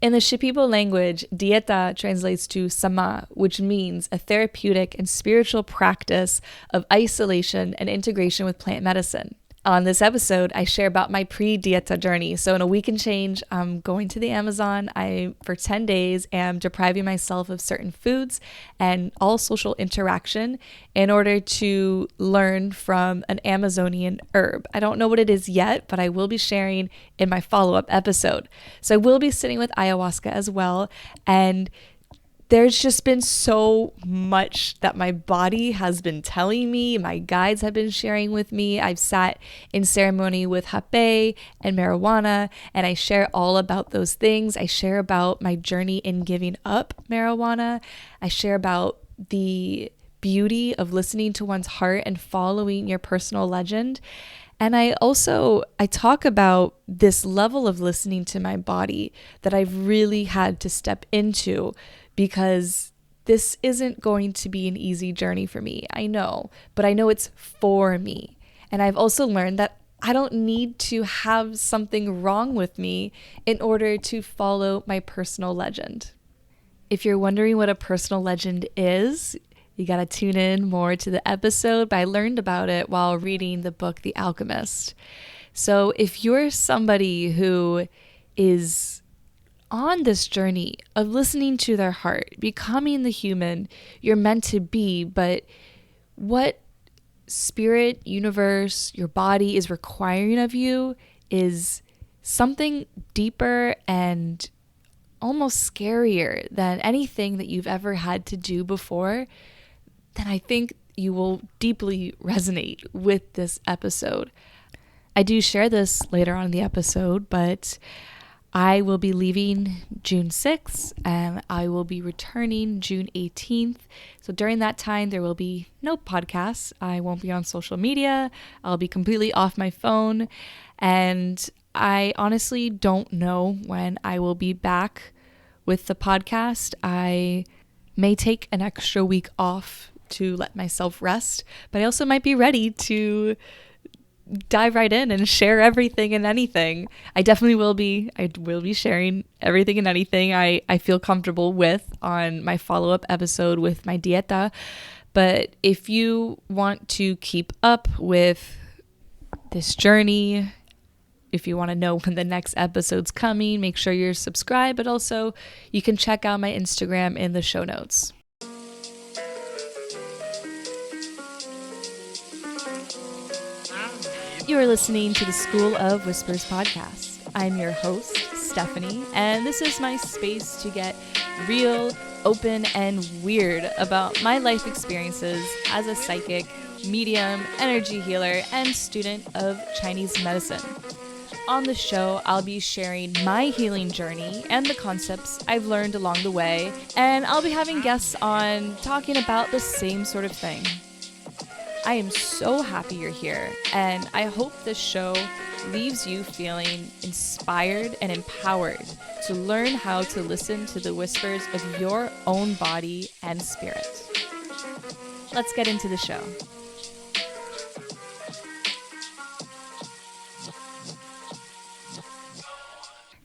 In the Shipibo language, dieta translates to samá, which means a therapeutic and spiritual practice of isolation and integration with plant medicine. On this episode, I share about my pre-dieta journey. So in a week and change, I'm going to the Amazon. I, for 10 days, am depriving myself of certain foods and all social interaction in order to learn from an Amazonian herb. I don't know what it is yet, but I will be sharing in my follow-up episode. So I will be sitting with ayahuasca as well. And there's just been so much that my body has been telling me, my guides have been sharing with me. I've sat in ceremony with hape and marijuana, and I share all about those things. I share about my journey in giving up marijuana. I share about the beauty of listening to one's heart and following your personal legend. And I talk about this level of listening to my body that I've really had to step into, because this isn't going to be an easy journey for me. I know, but I know it's for me. And I've also learned that I don't need to have something wrong with me in order to follow my personal legend. If you're wondering what a personal legend is, you got to tune in more to the episode, but I learned about it while reading the book, The Alchemist. So if you're somebody who is on this journey of listening to their heart, becoming the human you're meant to be, but what spirit, universe, your body is requiring of you is something deeper and almost scarier than anything that you've ever had to do before, then I think you will deeply resonate with this episode. I do share this later on in the episode, but I will be leaving June 6th and I will be returning June 18th. So during that time, there will be no podcasts. I won't be on social media. I'll be completely off my phone. And I honestly don't know when I will be back with the podcast. I may take an extra week off to let myself rest, but I also might be ready to dive right in and share everything and anything. I definitely will be. I will be sharing everything and anything I feel comfortable with on my follow-up episode with my dieta. But if you want to keep up with this journey, if you want to know when the next episode's coming, make sure you're subscribed, but also you can check out my Instagram in the show notes. You are listening to the School of Whispers podcast. I'm your host, Stephanie, and this is my space to get real, open, and weird about my life experiences as a psychic, medium, energy healer, and student of Chinese medicine. On the show, I'll be sharing my healing journey and the concepts I've learned along the way, and I'll be having guests on talking about the same sort of thing. I am so happy you're here, and I hope this show leaves you feeling inspired and empowered to learn how to listen to the whispers of your own body and spirit. Let's get into the show.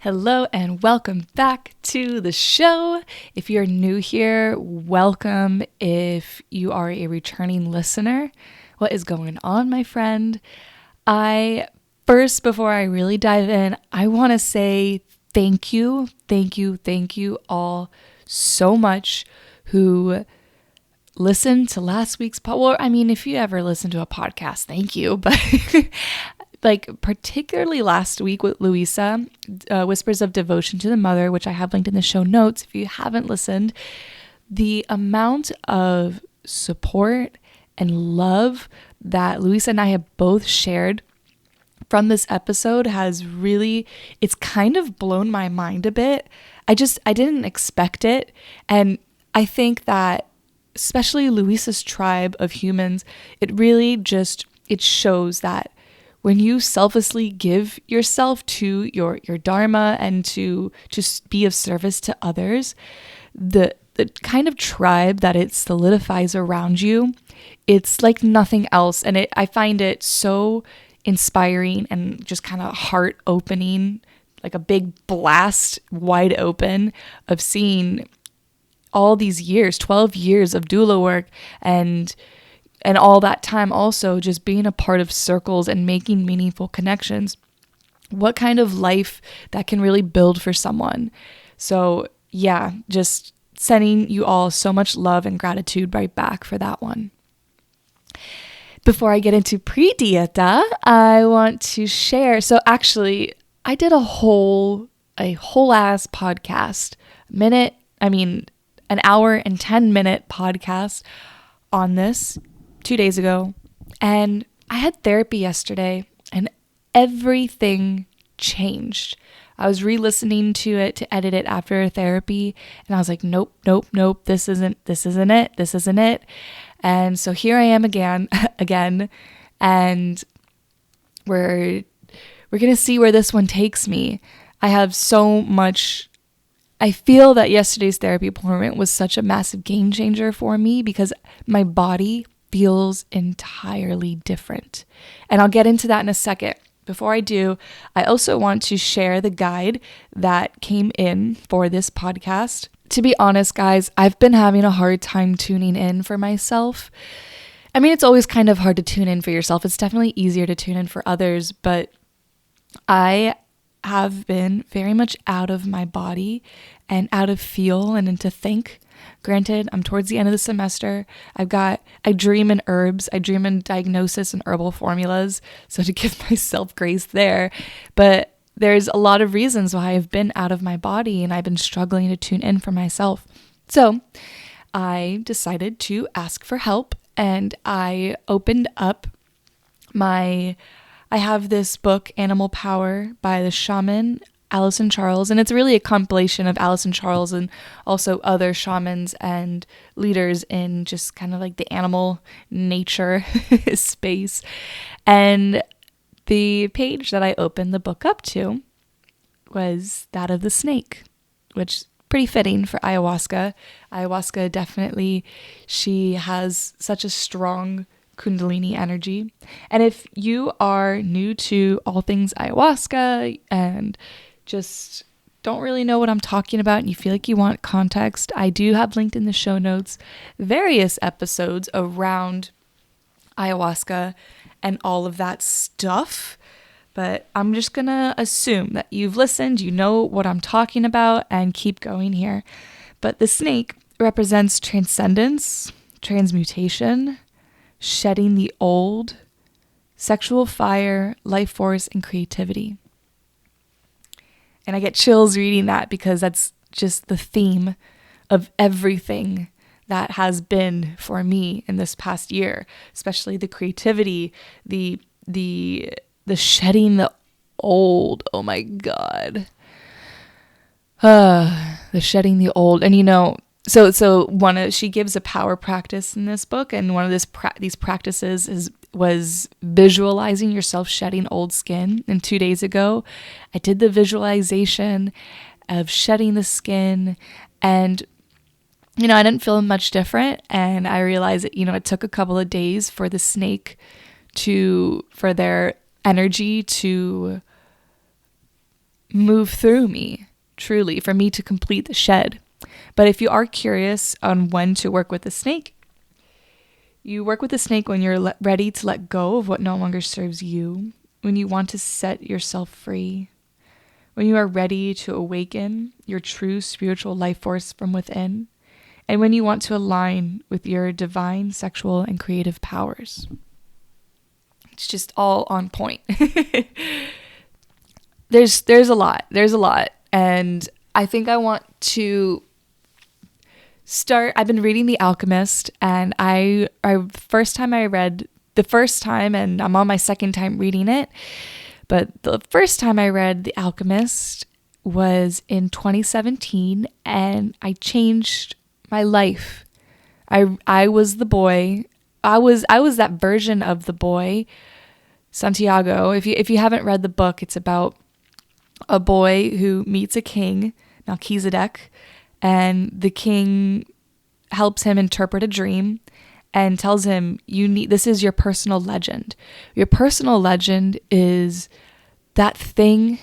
Hello and welcome back to the show. If you're new here, welcome. If you are a returning listener, what is going on, my friend? Before I really dive in, I want to say thank you all so much who listened to last week's if you ever listen to a podcast, thank you. But particularly last week with Louisa, Whispers of Devotion to the Mother, which I have linked in the show notes. If you haven't listened, the amount of support and love that Louisa and I have both shared from this episode has really, it's kind of blown my mind a bit. I didn't expect it. And I think that especially Louisa's tribe of humans, it shows that when you selflessly give yourself to your dharma and to just be of service to others, the kind of tribe that it solidifies around you, it's like nothing else. And I find it so inspiring and just kind of heart opening, like a big blast wide open of seeing all these years, 12 years of doula work, and all that time also just being a part of circles and making meaningful connections. What kind of life that can really build for someone. So yeah, just sending you all so much love and gratitude right back for that one. Before I get into Pre-Dieta, I want to share. So actually, I did a whole ass podcast, an hour and 10-minute podcast on this 2 days ago. And I had therapy yesterday and everything changed. I was re-listening to it to edit it after therapy, and I was like, nope, this isn't it. And so here I am again, and we're going to see where this one takes me. I have so much. I feel that yesterday's therapy appointment was such a massive game changer for me because my body feels entirely different. And I'll get into that in a second. Before I do, I also want to share the guide that came in for this podcast. To be honest, guys, I've been having a hard time tuning in for myself. I mean, it's always kind of hard to tune in for yourself. It's definitely easier to tune in for others, but I have been very much out of my body and out of feel and into think. Granted, I'm towards the end of the semester. I dream in herbs. I dream in diagnosis and herbal formulas. So to give myself grace there. But there's a lot of reasons why I've been out of my body and I've been struggling to tune in for myself. So I decided to ask for help, and I opened up I have this book, Animal Power, by the shaman Allison Charles, and it's really a compilation of Allison Charles and also other shamans and leaders in just kind of like the animal nature space. And the page that I opened the book up to was that of the snake, which is pretty fitting for ayahuasca. Ayahuasca definitely, she has such a strong Kundalini energy. And if you are new to all things ayahuasca and just don't really know what I'm talking about and you feel like you want context, I do have linked in the show notes various episodes around ayahuasca and all of that stuff. But I'm just going to assume that you've listened, you know what I'm talking about, and keep going here. But the snake represents transcendence, transmutation, shedding the old, sexual fire, life force, and creativity. And I get chills reading that because that's just the theme of everything that has been for me in this past year, especially the creativity, the shedding the old. Oh my God. The shedding the old. And so she gives a power practice in this book, and one of these practices was visualizing yourself shedding old skin. And 2 days ago, I did the visualization of shedding the skin, and I didn't feel much different. And I realized that it took a couple of days for the snake for their energy to move through me, truly, for me to complete the shed. But if you are curious on when to work with the snake, you work with the snake when you're ready to let go of what no longer serves you, when you want to set yourself free, when you are ready to awaken your true spiritual life force from within, and when you want to align with your divine, sexual, and creative powers. It's just all on point. There's a lot. And I think I want to start. I've been reading The Alchemist, and and I'm on my second time reading it. But the first time I read The Alchemist was in 2017, and I changed my life. I was the boy. I was that version of the boy, Santiago. If you haven't read the book, it's about a boy who meets a king, Melchizedek, and the king helps him interpret a dream and tells him, this is your personal legend. Your personal legend is that thing,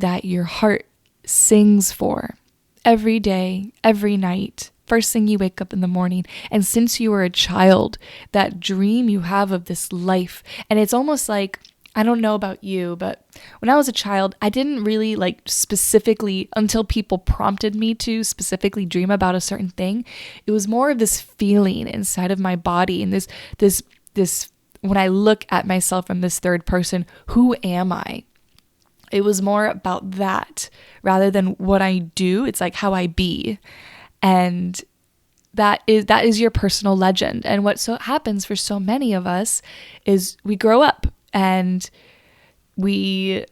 that your heart sings for every day, every night, first thing you wake up in the morning. And since you were a child, that dream you have of this life, and it's almost like, I don't know about you, but when I was a child, I didn't really specifically, until people prompted me to specifically dream about a certain thing. It was more of this feeling inside of my body, and this when I look at myself from this third person, who am I? It was more about that rather than what I do. It's like how I be. And that is your personal legend. And what so happens for so many of us is we grow up and I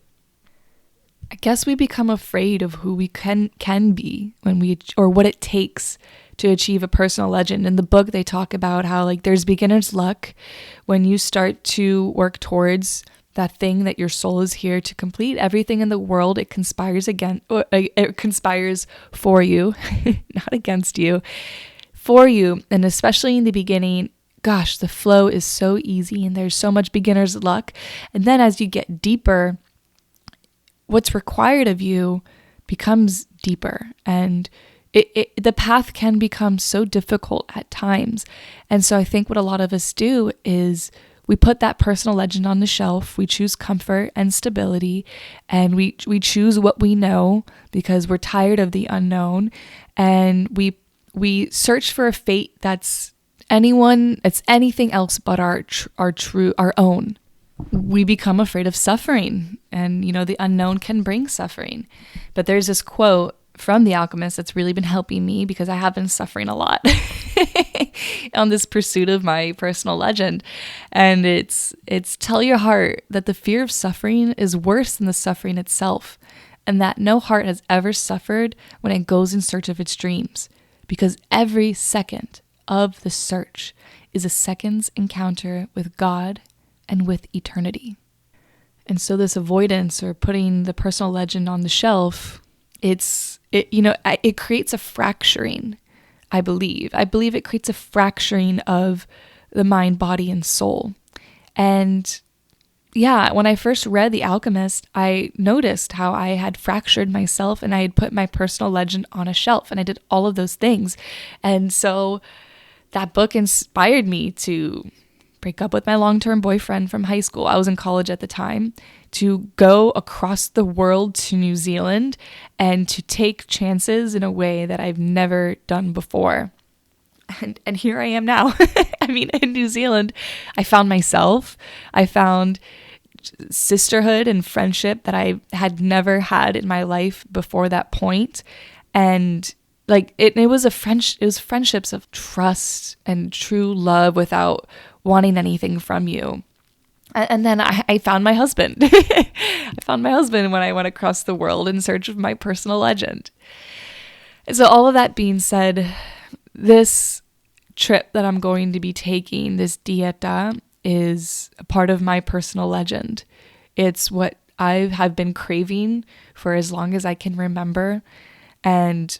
guess we become afraid of who we can be or what it takes to achieve a personal legend. In the book, they talk about how there's beginner's luck when you start to work towards that thing that your soul is here to complete. Everything in the world, it conspires for you, not against you, for you. And especially in the beginning, gosh, the flow is so easy and there's so much beginner's luck. And then as you get deeper, what's required of you becomes deeper, and the path can become so difficult at times. And so I think what a lot of us do is we put that personal legend on the shelf. We choose comfort and stability, and we choose what we know because we're tired of the unknown, and we search for a fate that's anything else but our own. We become afraid of suffering, and the unknown can bring suffering. But there's this quote from The Alchemist that's really been helping me because I have been suffering a lot on this pursuit of my personal legend. And it's tell your heart that the fear of suffering is worse than the suffering itself, and that no heart has ever suffered when it goes in search of its dreams, because every second of the search is a second's encounter with God and with eternity. And so this avoidance or putting the personal legend on the shelf, it creates a fracturing, I believe. I believe it creates a fracturing of the mind, body, and soul. And yeah, when I first read The Alchemist, I noticed how I had fractured myself and I had put my personal legend on a shelf, and I did all of those things. And so that book inspired me to break up with my long-term boyfriend from high school. I was in college at the time, to go across the world to New Zealand and to take chances in a way that I've never done before. And here I am now. I mean, in New Zealand, I found myself. I found sisterhood and friendship that I had never had in my life before that point. And it was friendships of trust and true love without wanting anything from you. And then I found my husband. I found my husband when I went across the world in search of my personal legend. And so all of that being said, this trip that I'm going to be taking, this dieta, is a part of my personal legend. It's what I have been craving for as long as I can remember. And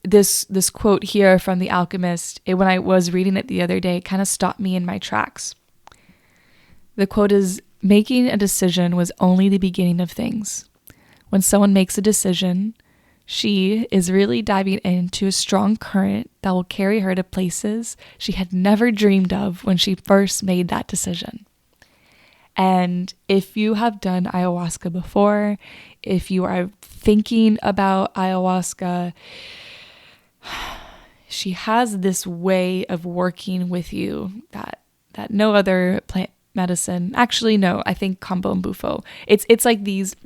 this quote here from The Alchemist, when I was reading it the other day, it kind of stopped me in my tracks. The quote is, "Making a decision was only the beginning of things. When someone makes a decision, she is really diving into a strong current that will carry her to places she had never dreamed of when she first made that decision." And if you have done ayahuasca before, if you are thinking about ayahuasca, she has this way of working with you that no other plant medicine, actually no, I think Kambo and Bufo. It's like these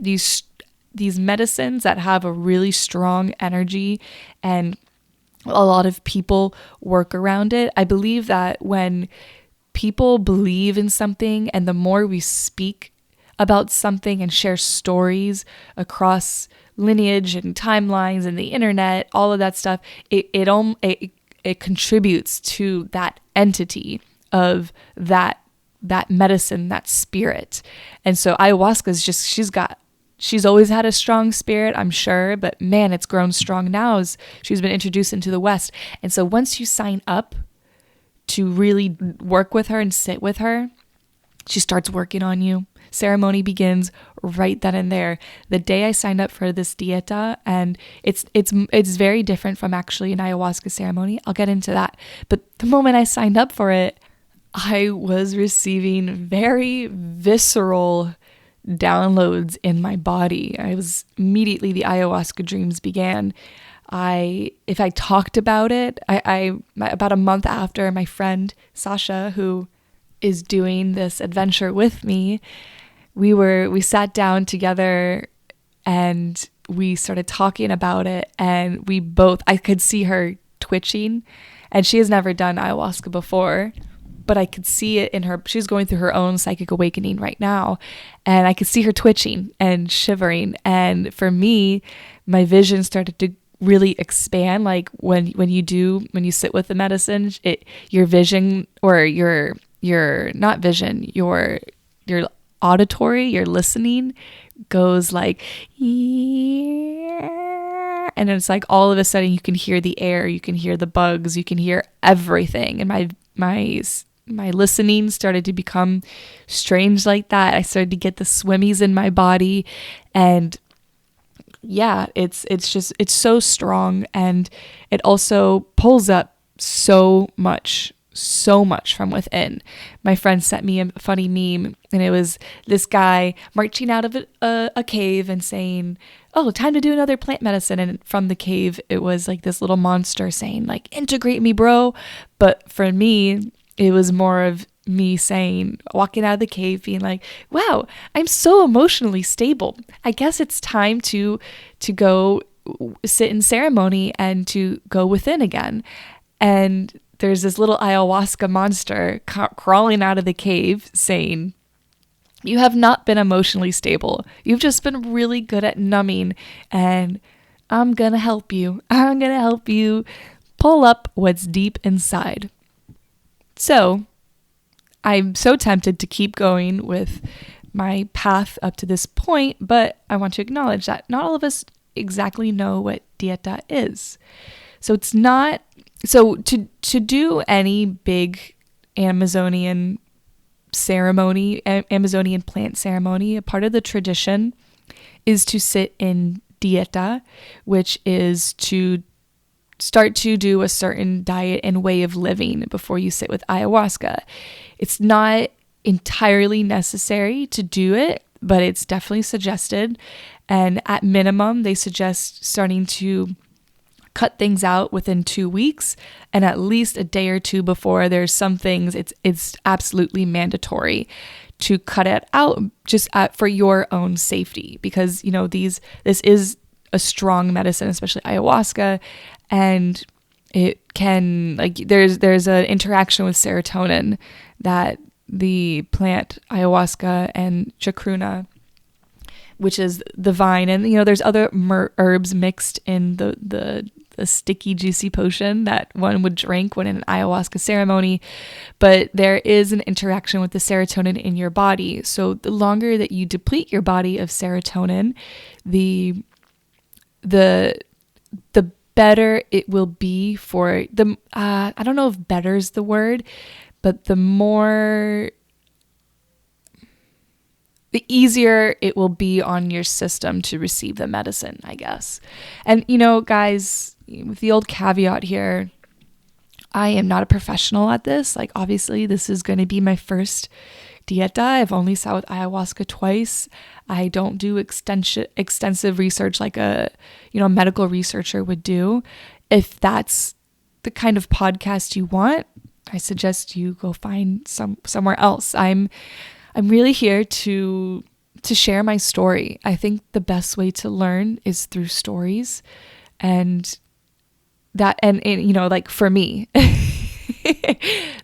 medicines that have a really strong energy, and a lot of people work around it. I believe that when people believe in something, and the more we speak about something and share stories across lineage and timelines and the internet, all of that stuff, it contributes to that entity of that medicine, that spirit. And so ayahuasca is just, she's always had a strong spirit, I'm sure, but man, it's grown strong now as she's been introduced into the West. And so once you sign up to really work with her and sit with her, She starts working on you. Ceremony begins right then and there. The day I signed up for this dieta, and it's very different from actually an ayahuasca ceremony. I'll get into that. But the moment I signed up for it, I was receiving very visceral downloads in my body. Immediately the ayahuasca dreams began. If I talked about it, about a month after, my friend Sasha, who is doing this adventure with me, we sat down together and we started talking about it, and I could see her twitching, and she has never done ayahuasca before, but I could see it in her. She's going through her own psychic awakening right now, and I could see her twitching and shivering. And for me, my vision started to really expand. Like when you sit with the medicine, your vision, or your not vision, your auditory, your listening goes like, yeah, and it's like all of a sudden you can hear the air, you can hear the bugs, you can hear everything. And my listening started to become strange like that. I started to get the swimmies in my body, and yeah, it's so strong, and it also pulls up so much from within. My friend sent me a funny meme, and it was this guy marching out of a cave and saying, "Oh, time to do another plant medicine." And from the cave, it was like this little monster saying, like, "Integrate me, bro." But for me, it was more of me saying, walking out of the cave, being like, "Wow, I'm so emotionally stable. I guess it's time to go sit in ceremony and to go within again." And there's this little ayahuasca monster crawling out of the cave saying, "You have not been emotionally stable. You've just been really good at numbing, and I'm gonna help you. I'm gonna help you pull up what's deep inside." So I'm so tempted to keep going with my path up to this point, but I want to acknowledge that not all of us exactly know what dieta is. So to do any big Amazonian ceremony, Amazonian plant ceremony, a part of the tradition is to sit in dieta, which is to start to do a certain diet and way of living before you sit with ayahuasca. It's not entirely necessary to do it, but it's definitely suggested. And at minimum, they suggest starting to cut things out within 2 weeks, and at least a day or two before. There's some things it's absolutely mandatory to cut it out just for your own safety, because this is a strong medicine, especially ayahuasca, and it can, like, there's an interaction with serotonin that the plant ayahuasca and chacruna, which is the vine, and there's other herbs mixed in the sticky juicy potion that one would drink when in an ayahuasca ceremony, but there is an interaction with the serotonin in your body. So the longer that you deplete your body of serotonin, the better it will be for the I don't know if better is the word, but the easier it will be on your system to receive the medicine, I guess. And guys, with the old caveat here, I am not a professional at this. Like, obviously this is going to be my first dieta. I've only sat with ayahuasca twice. I don't do extensive research like a medical researcher would do. If that's the kind of podcast you want, I suggest you go find somewhere else. I'm really here to share my story. I think the best way to learn is through stories, and like for me,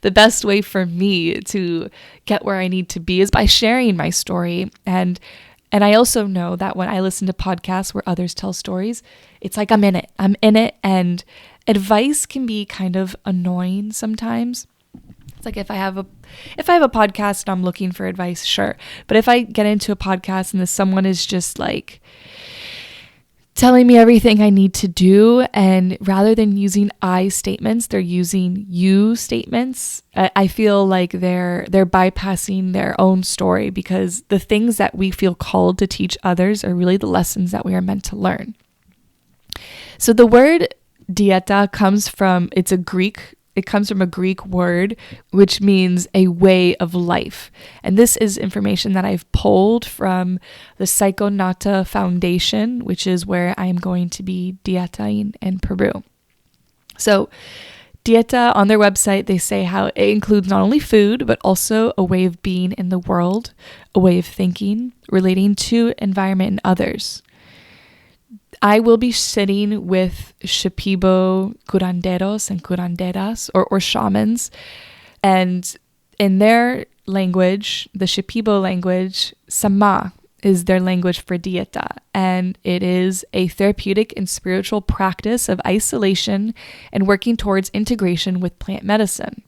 the best way for me to get where I need to be is by sharing my story. And I also know that when I listen to podcasts where others tell stories, it's like I'm in it, and advice can be kind of annoying sometimes. It's like if I have a podcast and I'm looking for advice, sure. But if I get into a podcast and someone is just like telling me everything I need to do. And rather than using I statements, they're using you statements. I feel like they're bypassing their own story, because the things that we feel called to teach others are really the lessons that we are meant to learn. So the word dieta comes from a Greek word, which means a way of life. And this is information that I've pulled from the Psychonauta Foundation, which is where I'm going to be dietaing in Peru. So dieta, on their website, they say how it includes not only food, but also a way of being in the world, a way of thinking, relating to environment and others. I will be sitting with Shipibo curanderos and curanderas, or shamans, and in their language, the Shipibo language, samá is their language for dieta, and it is a therapeutic and spiritual practice of isolation and working towards integration with plant medicine.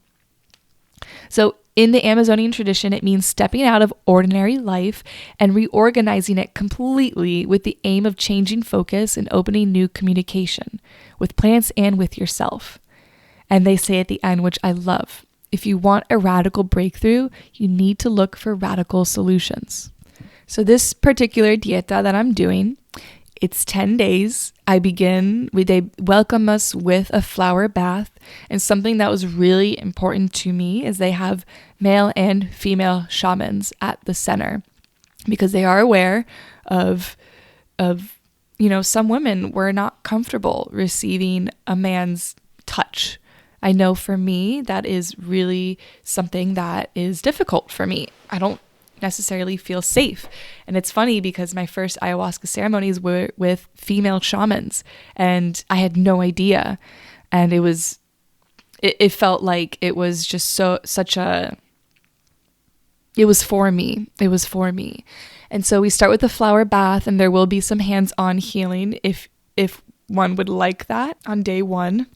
So in the Amazonian tradition, it means stepping out of ordinary life and reorganizing it completely with the aim of changing focus and opening new communication with plants and with yourself. And they say at the end, which I love, if you want a radical breakthrough, you need to look for radical solutions. So this particular dieta that I'm doing, it's 10 days. They welcome us with a flower bath. And something that was really important to me is they have male and female shamans at the center, because they are aware of some women were not comfortable receiving a man's touch. I know for me, that is really something that is difficult for me. I don't necessarily feel safe. And it's funny because my first ayahuasca ceremonies were with female shamans, and I had no idea. And it felt like it was just it was for me. It was for me. And so we start with the flower bath, and there will be some hands-on healing if one would like that on day 1.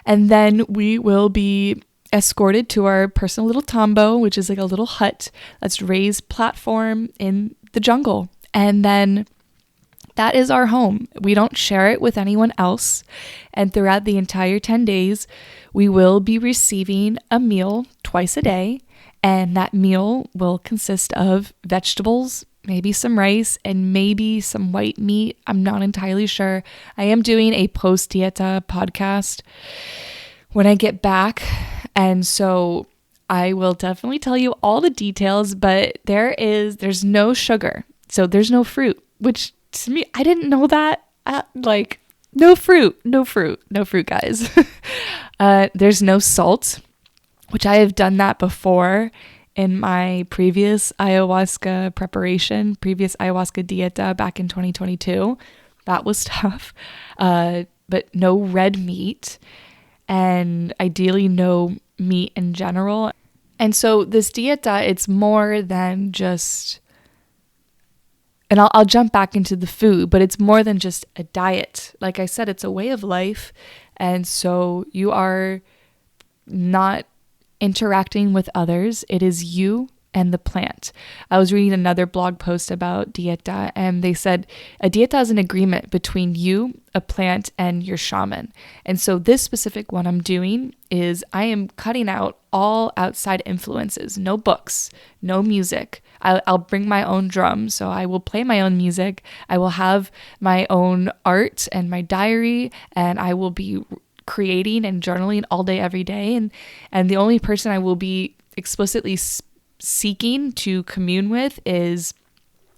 And then we will be escorted to our personal little tambo, which is like a little hut that's raised platform in the jungle. And then that is our home. We don't share it with anyone else. And throughout the entire 10 days, we will be receiving a meal twice a day. And that meal will consist of vegetables, maybe some rice, and maybe some white meat. I'm not entirely sure. I am doing a post-dieta podcast when I get back. And so I will definitely tell you all the details, but there's no sugar. So there's no fruit, which to me, I didn't know that. No fruit, guys. There's no salt, which I have done that before in my previous ayahuasca dieta back in 2022. That was tough. But no red meat, and ideally no meat in general. And so this dieta, it's more than just, and I'll jump back into the food, but it's more than just a diet. Like I said, it's a way of life. And so you are not interacting with others. It is you and the plant. I was reading another blog post about dieta, and they said a dieta is an agreement between you, a plant, and your shaman. And so this specific one I'm doing is I am cutting out all outside influences, no books, no music. I'll bring my own drum, so I will play my own music. I will have my own art and my diary, and I will be creating and journaling all day, every day. And the only person I will be explicitly seeking to commune with is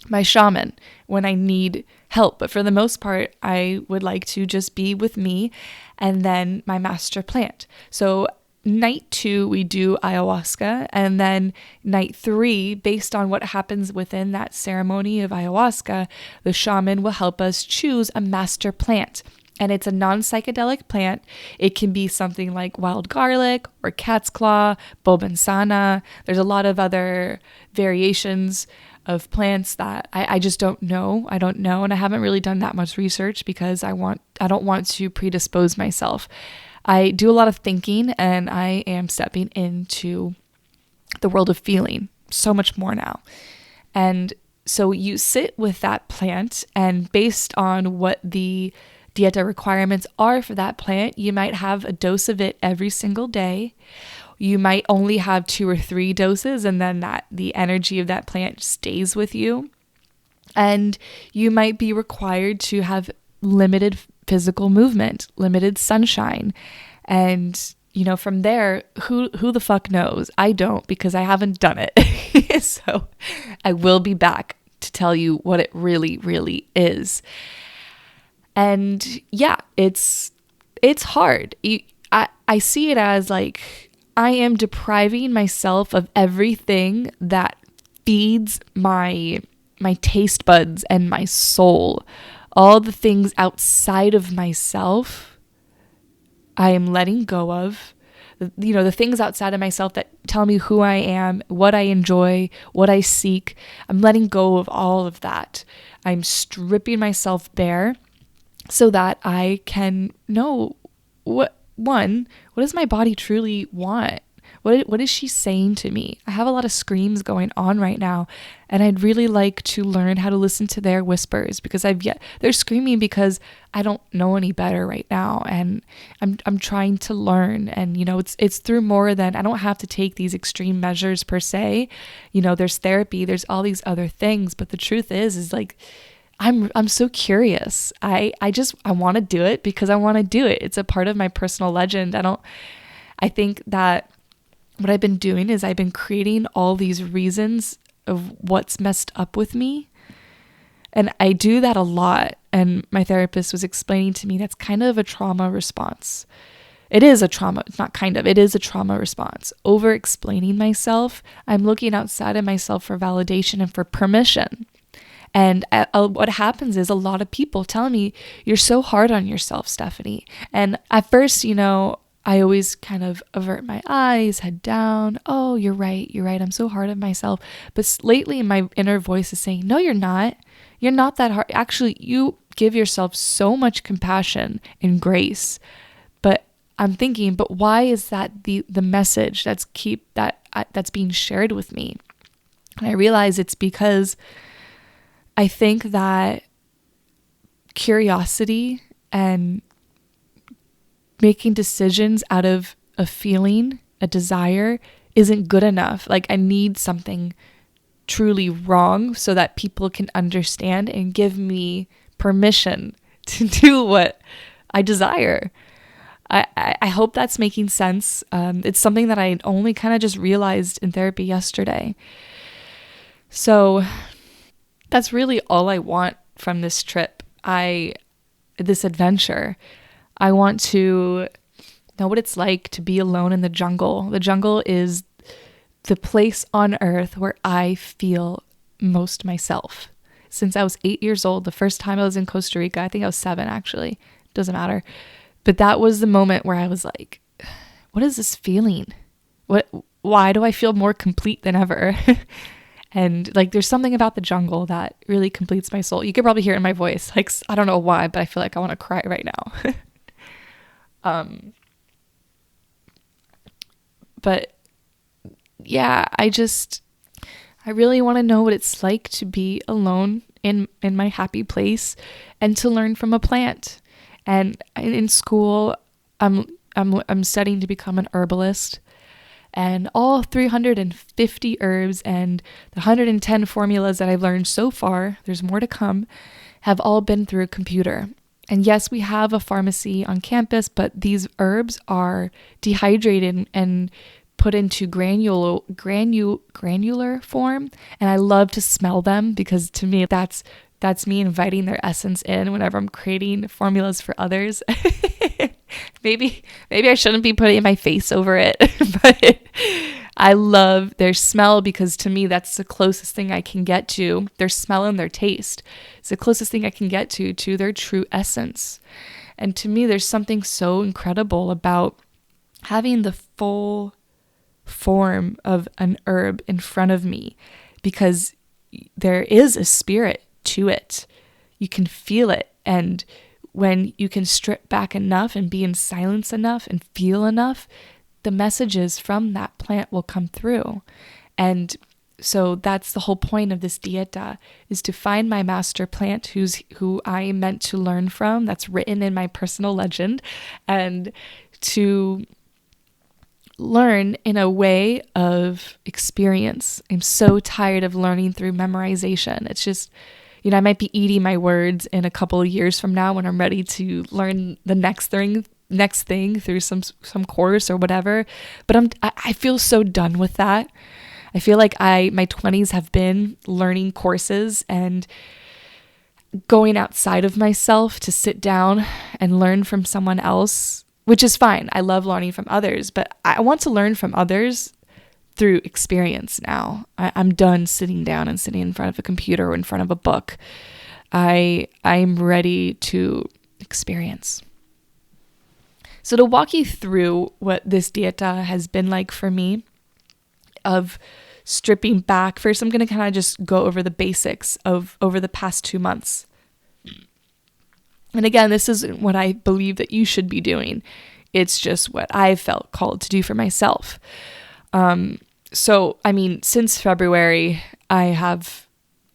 my shaman when I need help. But for the most part, I would like to just be with me and then my master plant. So night 2, we do ayahuasca. And then night 3, based on what happens within that ceremony of ayahuasca, the shaman will help us choose a master plant. And it's a non-psychedelic plant. It can be something like wild garlic or cat's claw, bobensana. There's a lot of other variations of plants that I just don't know. I don't know. And I haven't really done that much research because I don't want to predispose myself. I do a lot of thinking, and I am stepping into the world of feeling so much more now. And So you sit with that plant, and based on what the dieta requirements are for that plant, you might have a dose of it every single day. You might only have 2 or 3 doses, and then the energy of that plant stays with you. And you might be required to have limited physical movement, limited sunshine. And, from there, who the fuck knows? I don't, because I haven't done it. So I will be back to tell you what it really, really is. And yeah, it's hard. I see it as like I am depriving myself of everything that feeds my taste buds and my soul. All the things outside of myself, I am letting go of. The things outside of myself that tell me who I am, what I enjoy, what I seek. I'm letting go of all of that. I'm stripping myself bare so that I can know what does my body truly want? What is she saying to me? I have a lot of screams going on right now, and I'd really like to learn how to listen to their whispers, because they're screaming because I don't know any better right now, and I'm trying to learn. And it's through more than, I don't have to take these extreme measures per se. There's therapy, there's all these other things, but the truth is like I'm so curious. I want to do it because I want to do it. It's a part of my personal legend. I think that what I've been doing is I've been creating all these reasons of what's messed up with me. And I do that a lot. And my therapist was explaining to me that's kind of a trauma response. It is a trauma. It's not kind of. It is a trauma response. Over explaining myself, I'm looking outside of myself for validation and for permission. And what happens is a lot of people tell me, you're so hard on yourself, Stephanie. And at first, I always kind of avert my eyes, head down. Oh, you're right. I'm so hard on myself. But lately my inner voice is saying, no, you're not. You're not that hard. Actually, you give yourself so much compassion and grace. But I'm thinking, but why is that the message that's being shared with me? And I realize it's because I think that curiosity and making decisions out of a feeling, a desire, isn't good enough. Like, I need something truly wrong so that people can understand and give me permission to do what I desire. I hope that's making sense. It's something that I only kind of just realized in therapy yesterday. So that's really all I want from this trip. This adventure. I want to know what it's like to be alone in the jungle. The jungle is the place on earth where I feel most myself. Since I was 8 years old, the first time I was in Costa Rica, I think I was 7 actually, doesn't matter. But that was the moment where I was like, what is this feeling? Why do I feel more complete than ever? And like, there's something about the jungle that really completes my soul. You could probably hear it in my voice. Like, I don't know why, but I feel like I want to cry right now. But yeah, I really want to know what it's like to be alone in my happy place and to learn from a plant. And in school, I'm studying to become an herbalist, and all 350 herbs and the 110 formulas that I've learned so far, there's more to come, have all been through a computer. And yes, we have a pharmacy on campus, but these herbs are dehydrated and put into granular form. And I love to smell them, because to me, that's me inviting their essence in whenever I'm creating formulas for others. Maybe I shouldn't be putting my face over it, but I love their smell, because to me, that's the closest thing I can get to their smell and their taste. It's the closest thing I can get to their true essence. And to me, there's something so incredible about having the full form of an herb in front of me, because there is a spirit to it. You can feel it. And when you can strip back enough and be in silence enough and feel enough, the messages from that plant will come through. And So that's the whole point of this dieta, is to find my master plant who I am meant to learn from. That's written in my personal legend, and to learn in a way of experience. I'm so tired of learning through memorization. It's just, I might be eating my words in a couple of years from now when I'm ready to learn the next thing through some course or whatever. But I feel so done with that. I feel like my 20s have been learning courses and going outside of myself to sit down and learn from someone else, which is fine. I love learning from others, but I want to learn from others through experience now. I'm done sitting down and sitting in front of a computer or in front of a book. I'm ready to experience. So to walk you through what this dieta has been like for me, of stripping back, first I'm going to kind of just go over the basics of over the past 2 months. And again, this isn't what I believe that you should be doing. It's just what I felt called to do for myself. So, since February, I've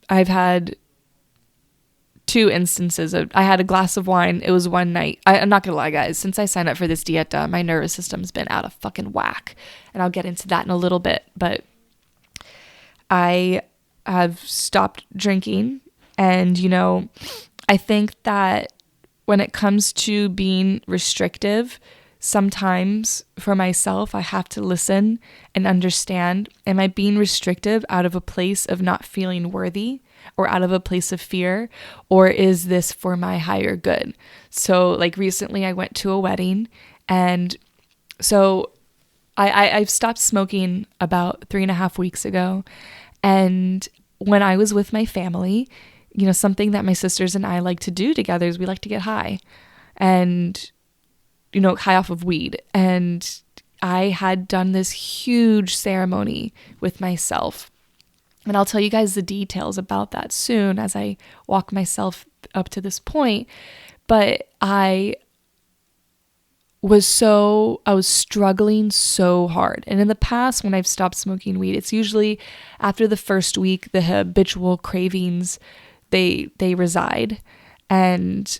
had 2 instances of, I had a glass of wine. It was one night. I'm not going to lie, guys. Since I signed up for this dieta, my nervous system's been out of fucking whack. And I'll get into that in a little bit. But I have stopped drinking. And, I think that when it comes to being restrictive, sometimes for myself, I have to listen and understand, am I being restrictive out of a place of not feeling worthy or out of a place of fear, or is this for my higher good? So like recently I went to a wedding, and so I've stopped smoking about 3.5 weeks ago. And when I was with my family, something that my sisters and I like to do together is we like to get high and, high off of weed. And I had done this huge ceremony with myself. And I'll tell you guys the details about that soon as I walk myself up to this point. But I was struggling so hard. And in the past, when I've stopped smoking weed, it's usually after the first week, the habitual cravings, they reside, and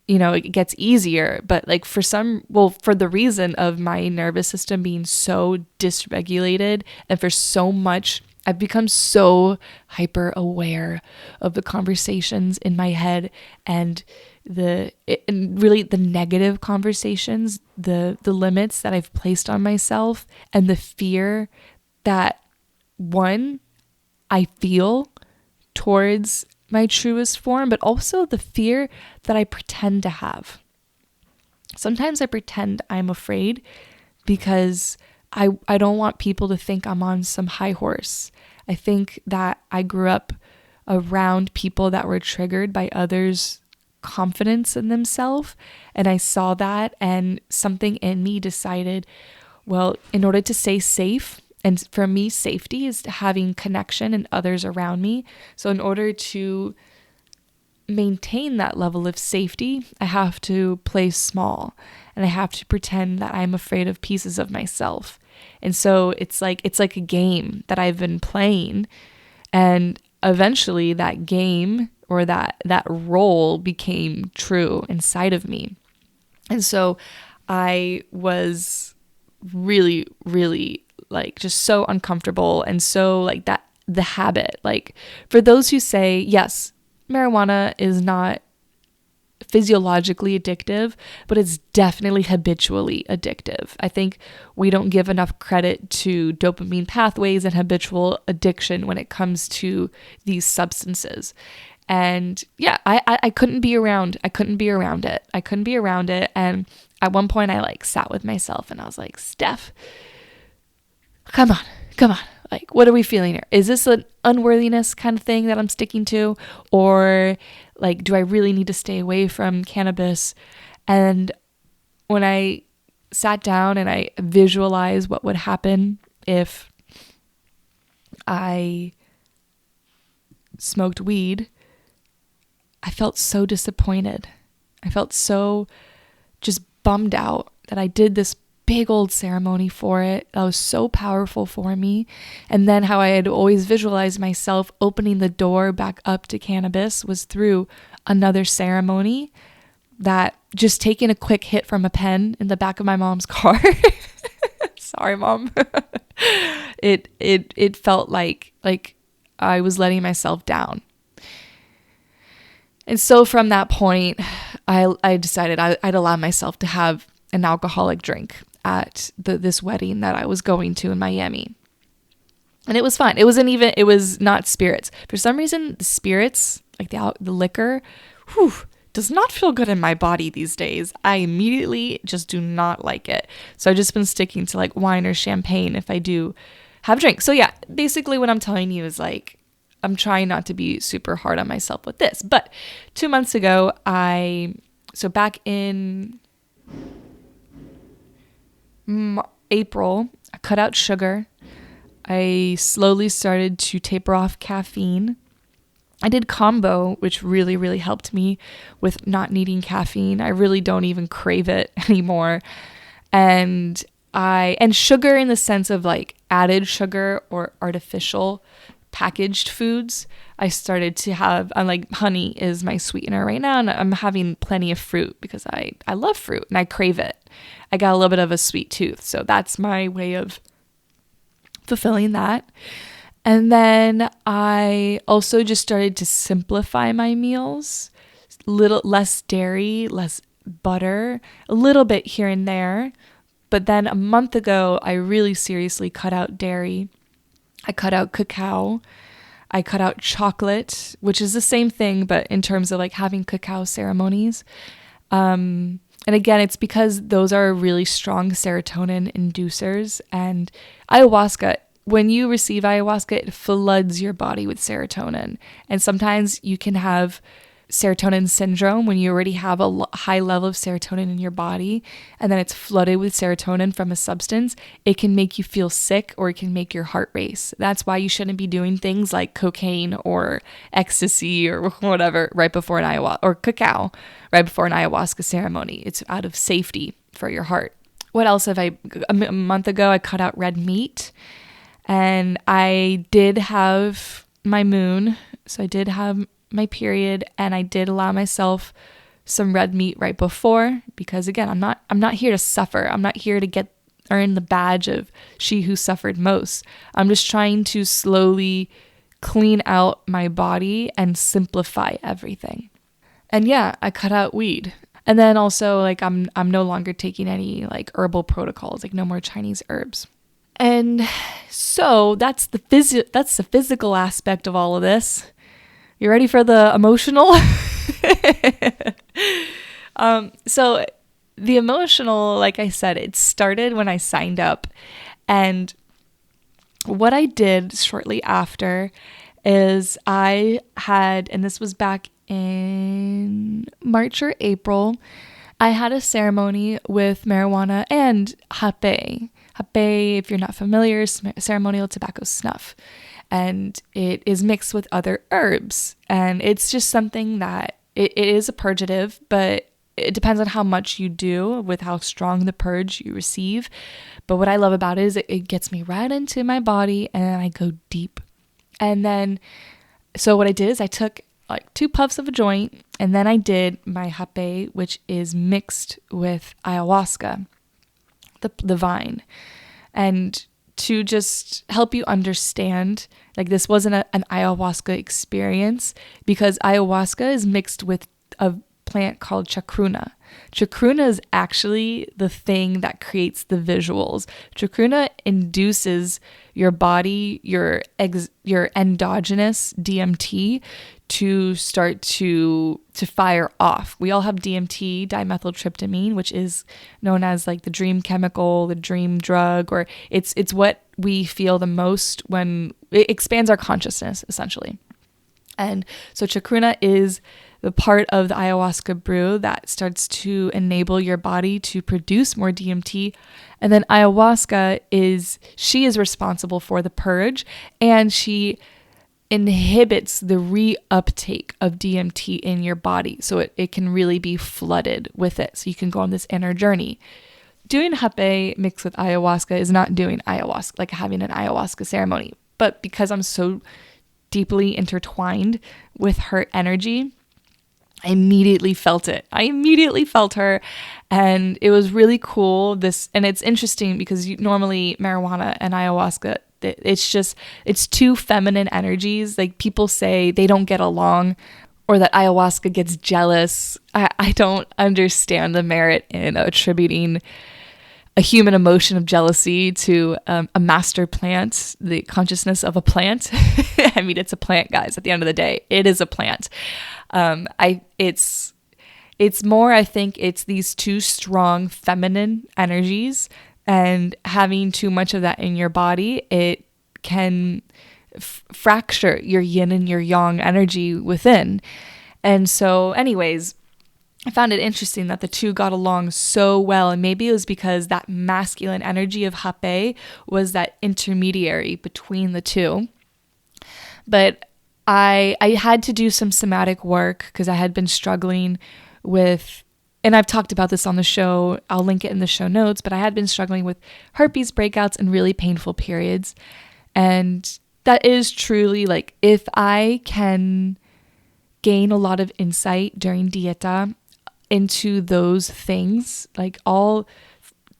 it gets easier. But like for the reason of my nervous system being so dysregulated, and for so much, I've become so hyper aware of the conversations in my head and really the negative conversations, the limits that I've placed on myself, and the fear that, one, I feel towards my truest form, but also the fear that I pretend to have. Sometimes I pretend I'm afraid because I don't want people to think I'm on some high horse. I think that I grew up around people that were triggered by others' confidence in themselves, and I saw that, and something in me decided, well, in order to stay safe, and for me, safety is having connection and others around me. So in order to maintain that level of safety, I have to play small, and I have to pretend that I'm afraid of pieces of myself. And so it's like a game that I've been playing, and eventually that game or that role became true inside of me. And so I was really, really like just so uncomfortable, and so like that the habit, like for those who say, yes, marijuana is not physiologically addictive, but it's definitely habitually addictive. I think we don't give enough credit to dopamine pathways and habitual addiction when it comes to these substances. And yeah, I couldn't be around it. I couldn't be around it. And at one point I like sat with myself and I was like, Steph, come on. Like, what are we feeling here? Is this an unworthiness kind of thing that I'm sticking to? Or like, do I really need to stay away from cannabis? And when I sat down and I visualized what would happen if I smoked weed, I felt so disappointed. I felt so just bummed out that I did this big old ceremony for it. That was so powerful for me. And then how I had always visualized myself opening the door back up to cannabis was through another ceremony, that just taking a quick hit from a pen in the back of my mom's car. Sorry, Mom. It felt like I was letting myself down. And so from that point, I decided I'd allow myself to have an alcoholic drink at this wedding that I was going to in Miami. And it was fun. It was not spirits. For some reason, the spirits, like the liquor, does not feel good in my body these days. I immediately just do not like it. So I've just been sticking to like wine or champagne if I do have drinks. So yeah, basically what I'm telling you is like, I'm trying not to be super hard on myself with this. But 2 months ago, so back in April, I cut out sugar. I slowly started to taper off caffeine. I did combo, which really, really helped me with not needing caffeine. I really don't even crave it anymore. And sugar in the sense of like added sugar or artificial packaged foods. I started to have, like honey is my sweetener right now, and I'm having plenty of fruit because I love fruit and I crave it. I got a little bit of a sweet tooth, so that's my way of fulfilling that. And then I also just started to simplify my meals, little less dairy, less butter, a little bit here and there. But then a month ago, I really seriously cut out dairy. I cut out cacao. I cut out chocolate, which is the same thing, but in terms of like having cacao ceremonies. And again, it's because those are really strong serotonin inducers. And ayahuasca, when you receive ayahuasca, it floods your body with serotonin. And sometimes you can have serotonin syndrome when you already have a high level of serotonin in your body, and then it's flooded with serotonin from a substance. It can make you feel sick, or it can make your heart race. That's why you shouldn't be doing things like cocaine or ecstasy or whatever right before an ayahuasca, or cacao right before an ayahuasca ceremony. It's out of safety for your heart. What else have a month ago, I cut out red meat. And I did have my moon, so I did have my period, and I did allow myself some red meat right before, because again, I'm not here to suffer. I'm not here to earn the badge of she who suffered most. I'm just trying to slowly clean out my body and simplify everything. And yeah, I cut out weed. And then also like I'm no longer taking any like herbal protocols, like no more Chinese herbs. And so that's the physical aspect of all of this. You ready for the emotional? So the emotional, like I said, it started when I signed up. And what I did shortly after is I had, and this was back in March or April, I had a ceremony with marijuana and hape. Hape, if you're not familiar, is ceremonial tobacco snuff. And it is mixed with other herbs. And it's just something that it is a purgative, but it depends on how much you do with how strong the purge you receive. But what I love about it is it gets me right into my body and I go deep. And then, so what I did is I took like 2 puffs of a joint, and then I did my hape, which is mixed with ayahuasca, the vine. And to just help you understand, like this wasn't an ayahuasca experience, because ayahuasca is mixed with a plant called chacruna. Chacruna is actually the thing that creates the visuals. Chacruna induces your body, your endogenous DMT to start to fire off. We all have DMT, dimethyltryptamine, which is known as like the dream chemical, the dream drug, or it's what we feel the most when it expands our consciousness, essentially. And so chacruna is the part of the ayahuasca brew that starts to enable your body to produce more DMT. And then ayahuasca is responsible for the purge, and she inhibits the reuptake of DMT in your body. So it can really be flooded with it. So you can go on this inner journey. doing hape mixed with ayahuasca is not doing ayahuasca, like having an ayahuasca ceremony. But because I'm so deeply intertwined with her energy, I immediately felt it. I immediately felt her, and it was really cool. And it's interesting because normally marijuana and ayahuasca, it's two feminine energies. Like, people say they don't get along, or that ayahuasca gets jealous. I don't understand the merit in attributing a human emotion of jealousy to a master plant, the consciousness of a plant. I mean, it's a plant, guys. At the end of the day, it is a plant. It's more, I think it's these two strong feminine energies, and having too much of that in your body, it can fracture your yin and your yang energy within. And so anyways, I found it interesting that the two got along so well, and maybe it was because that masculine energy of hape was that intermediary between the two. But I had to do some somatic work because I had been struggling with, and I've talked about this on the show, I'll link it in the show notes, but I had been struggling with herpes breakouts and really painful periods. And that is truly, like, if I can gain a lot of insight during Dieta into those things, like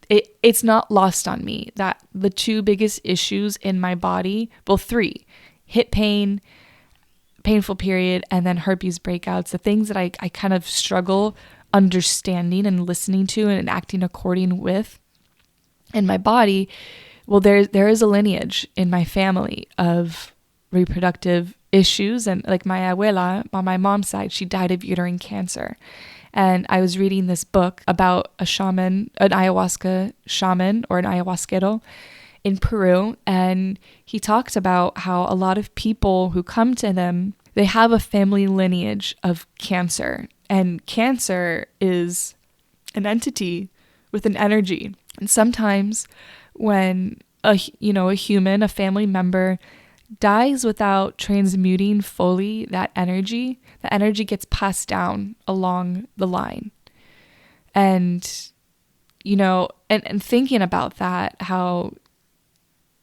it's not lost on me that the two biggest issues in my body, well, three, hip pain, painful period, and then herpes breakouts, the things that I kind of struggle understanding and listening to and acting according with in my body. Well, there is a lineage in my family of reproductive issues, and like my abuela on my mom's side, she died of uterine cancer. And I was reading this book about a shaman, an ayahuasca shaman or an ayahuasquero in Peru, and he talked about how a lot of people who come to them, they have a family lineage of cancer, and cancer is an entity with an energy. And sometimes when a human, a family member dies without transmuting fully that energy gets passed down along the line. And and thinking about that, how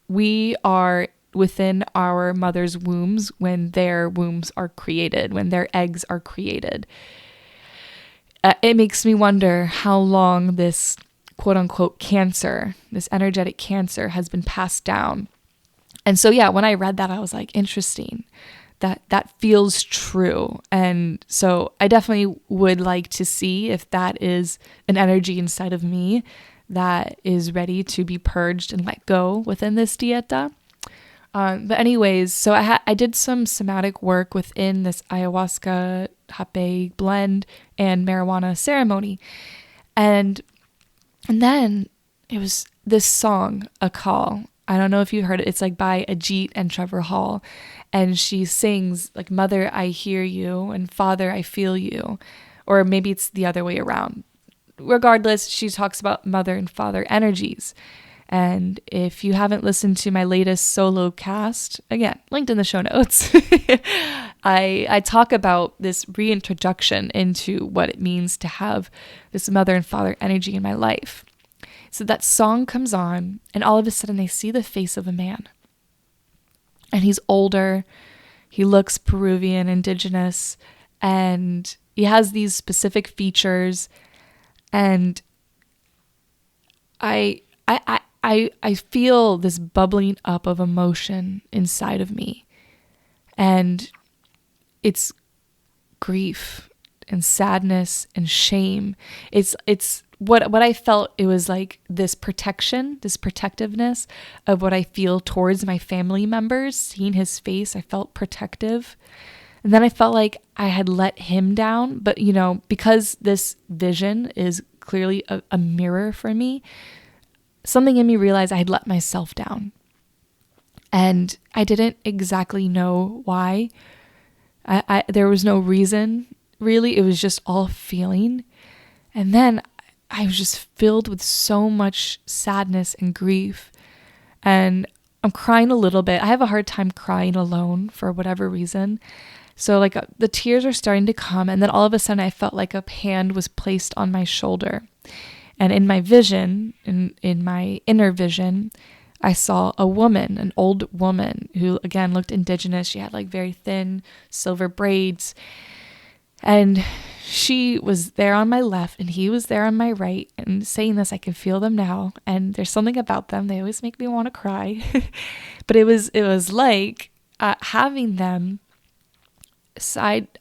we are within our mother's wombs when their wombs are created, when their eggs are created. It makes me wonder how long this quote unquote cancer, this energetic cancer, has been passed down. And so, yeah, when I read that, I was like, interesting, that feels true. And so I definitely would like to see if that is an energy inside of me that is ready to be purged and let go within this Dieta. But anyways, so I did some somatic work within this ayahuasca hape blend and marijuana ceremony. And then it was this song, A Call. I don't know if you heard it. It's like by Ajit and Trevor Hall. And she sings like, "Mother, I hear you," and "Father, I feel you." Or maybe it's the other way around. Regardless, she talks about mother and father energies. And if you haven't listened to my latest solo cast, again, linked in the show notes, I talk about this reintroduction into what it means to have this mother and father energy in my life. So that song comes on, and all of a sudden I see the face of a man. And he's older, he looks Peruvian, indigenous, and he has these specific features. And I feel this bubbling up of emotion inside of me. And it's grief and sadness and shame. It's what I felt. It was like this protection, this protectiveness of what I feel towards my family members. Seeing his face, I felt protective. And then I felt like I had let him down. But, because this vision is clearly a mirror for me, something in me realized I had let myself down. And I didn't exactly know why. There was no reason, really. It was just all feeling. And then I was just filled with so much sadness and grief. And I'm crying a little bit. I have a hard time crying alone for whatever reason. So like the tears are starting to come. And then all of a sudden I felt like a hand was placed on my shoulder. And in my vision, in my inner vision, I saw a woman, an old woman who, again, looked indigenous. She had like very thin silver braids. And she was there on my left and he was there on my right. And saying this, I can feel them now. And there's something about them. They always make me want to cry. But it was like having them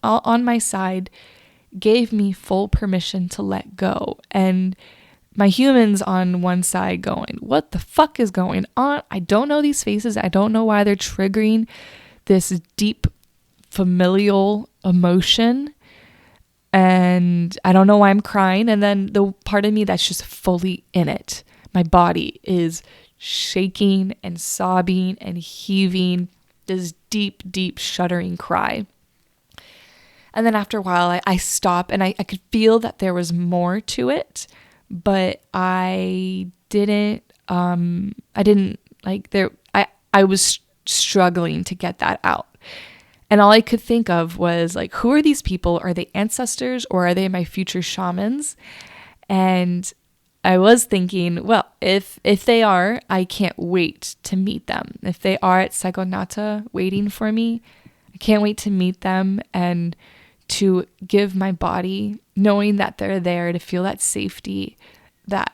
on my side gave me full permission to let go. And my humans on one side going, what the fuck is going on? I don't know these faces. I don't know why they're triggering this deep familial emotion. And I don't know why I'm crying. And then the part of me that's just fully in it. My body is shaking and sobbing and heaving this deep, deep shuddering cry. And then after a while, I stop and I could feel that there was more to it, but I was struggling to get that out. And all I could think of was like, who are these people? Are they ancestors or are they my future shamans? And I was thinking, well, if they are, I can't wait to meet them. If they are at Saigonata waiting for me, I can't wait to meet them and to give my body, knowing that they're there, to feel that safety, that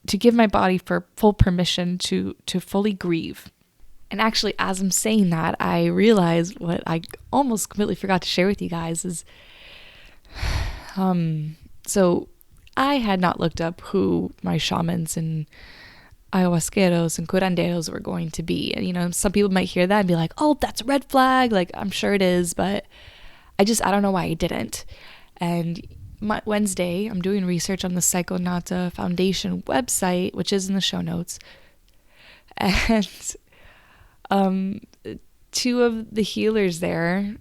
to give my body for full permission to fully grieve. And actually, as I'm saying that, I realized what I almost completely forgot to share with you guys is, so I had not looked up who my shamans and ayahuasqueros and curanderos were going to be. And, you know, some people might hear that and be like, oh, that's a red flag. Like, I'm sure it is, but I don't know why I didn't. And Wednesday, I'm doing research on the Saigonata Foundation website, which is in the show notes. And two of the healers there,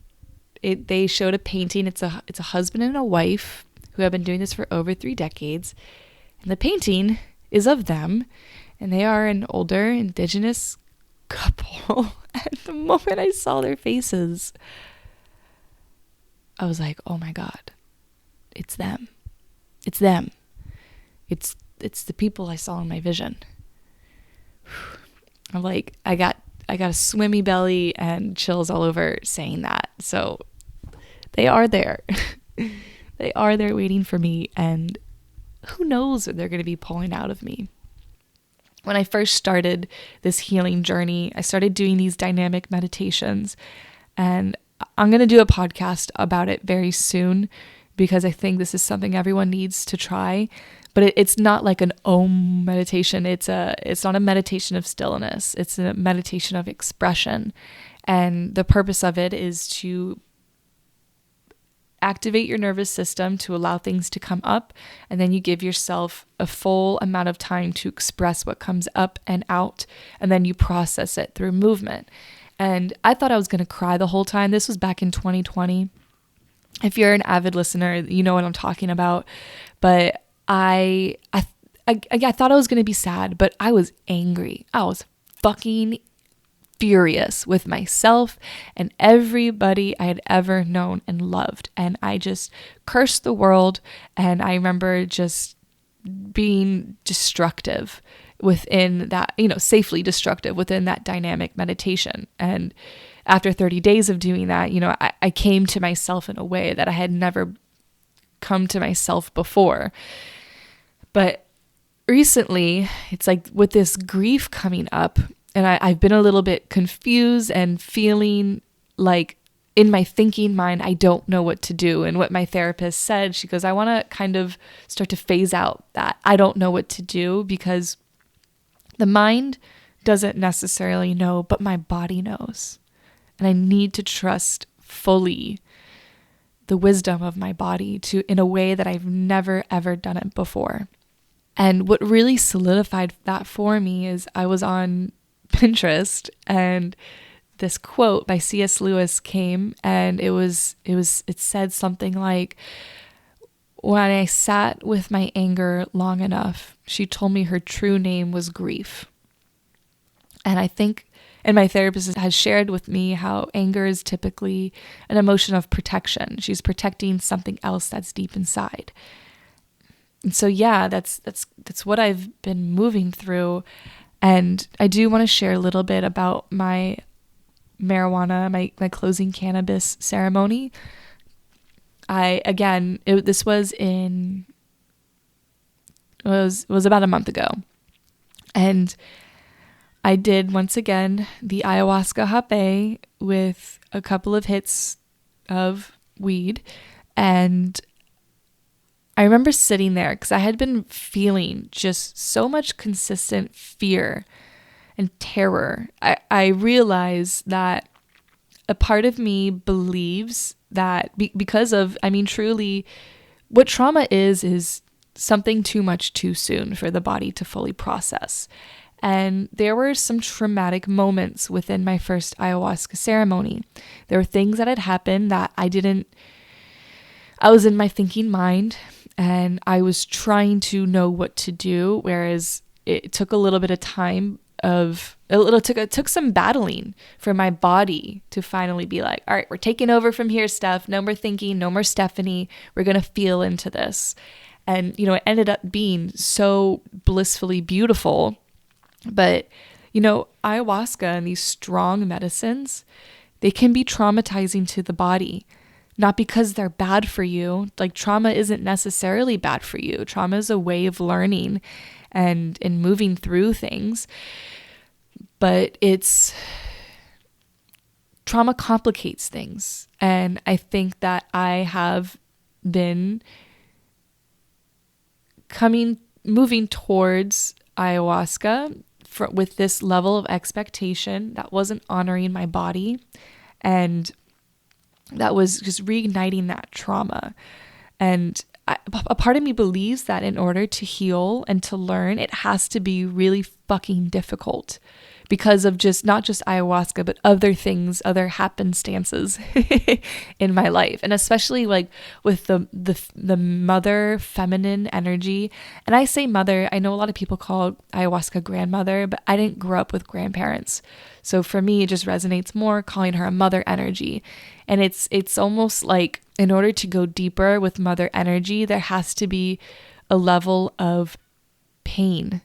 they showed a painting. It's a husband and a wife who have been doing this for over 3 decades. And the painting is of them. And they are an older indigenous couple. And the moment I saw their faces, I was like, oh my God, it's them. It's them. It's the people I saw in my vision. I'm like, I got a swimmy belly and chills all over saying that. So they are there. They are there waiting for me. And who knows what they're going to be pulling out of me. When I first started this healing journey, I started doing these dynamic meditations, and I'm going to do a podcast about it very soon because I think this is something everyone needs to try. But it's not like an Om meditation. It's not a meditation of stillness. It's a meditation of expression. And the purpose of it is to activate your nervous system to allow things to come up. And then you give yourself a full amount of time to express what comes up and out. And then you process it through movement. And I thought I was going to cry the whole time. This was back in 2020. If you're an avid listener, you know what I'm talking about. But I thought I was going to be sad, but I was angry. I was fucking furious with myself and everybody I had ever known and loved. And I just cursed the world. And I remember just being destructive within that, safely destructive within that dynamic meditation. And after 30 days of doing that, I came to myself in a way that I had never come to myself before. But recently, it's like with this grief coming up, and I've been a little bit confused and feeling like in my thinking mind, I don't know what to do. And what my therapist said, she goes, I want to kind of start to phase out that I don't know what to do, because the mind doesn't necessarily know, but my body knows. And I need to trust fully the wisdom of my body in a way that I've never, ever done it before. And what really solidified that for me is I was on Pinterest and this quote by C.S. Lewis came, and it said something like, when I sat with my anger long enough, she told me her true name was grief. And I think, and my therapist has shared with me how anger is typically an emotion of protection. She's protecting something else that's deep inside. And so yeah, that's what I've been moving through. And I do want to share a little bit about my marijuana, my closing cannabis ceremony. This was about a month ago. And I did, once again, the ayahuasca hape with a couple of hits of weed. And I remember sitting there because I had been feeling just so much consistent fear and terror. I realized that a part of me believes that truly, what trauma is something too much too soon for the body to fully process. And there were some traumatic moments within my first ayahuasca ceremony. There were things that had happened that I was in my thinking mind and I was trying to know what to do, whereas it took a little bit of time it took some battling for my body to finally be like, all right, we're taking over from here, Steph. No more thinking, no more Stephanie. We're going to feel into this. And, it ended up being so blissfully beautiful. But, ayahuasca and these strong medicines, they can be traumatizing to the body. Not because they're bad for you. Like, trauma isn't necessarily bad for you. Trauma is a way of learning and moving through things. But trauma complicates things. And I think that I have been moving towards ayahuasca with this level of expectation that wasn't honoring my body. And that was just reigniting that trauma. And a part of me believes that in order to heal and to learn, it has to be really fucking difficult because of not just ayahuasca, but other things, other happenstances in my life. And especially like with the mother feminine energy. And I say mother, I know a lot of people call ayahuasca grandmother, but I didn't grow up with grandparents. So for me, it just resonates more calling her a mother energy. And it's almost like in order to go deeper with mother energy, there has to be a level of pain.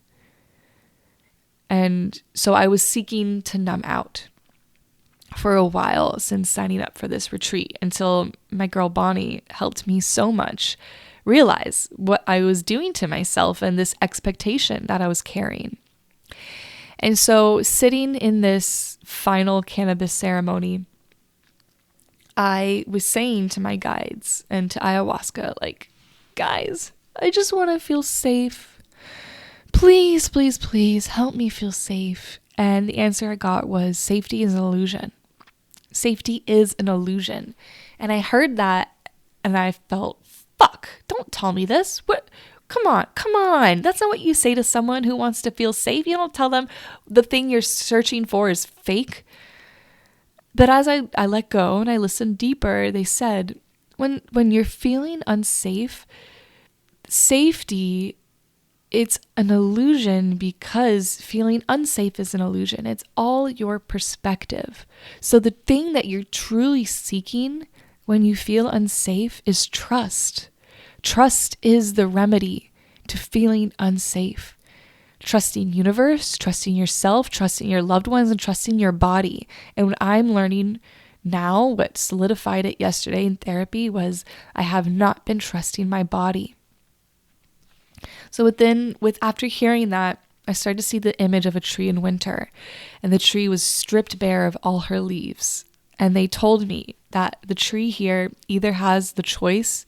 And so I was seeking to numb out for a while since signing up for this retreat until my girl Bonnie helped me so much realize what I was doing to myself and this expectation that I was carrying. And so sitting in this final cannabis ceremony, I was saying to my guides and to ayahuasca, like, guys, I just want to feel safe. Please, please, please help me feel safe. And the answer I got was safety is an illusion. Safety is an illusion. And I heard that and I felt, fuck, don't tell me this. What? Come on. That's not what you say to someone who wants to feel safe. You don't tell them the thing you're searching for is fake. But as I let go and I listened deeper, they said, when you're feeling unsafe, safety, it's an illusion because feeling unsafe is an illusion. It's all your perspective. So the thing that you're truly seeking when you feel unsafe is trust. Trust is the remedy to feeling unsafe. Trusting universe, trusting yourself, trusting your loved ones, and trusting your body. And what I'm learning now, what solidified it yesterday in therapy, was I have not been trusting my body. So after hearing that, I started to see the image of a tree in winter, and the tree was stripped bare of all her leaves. And they told me that the tree here either has the choice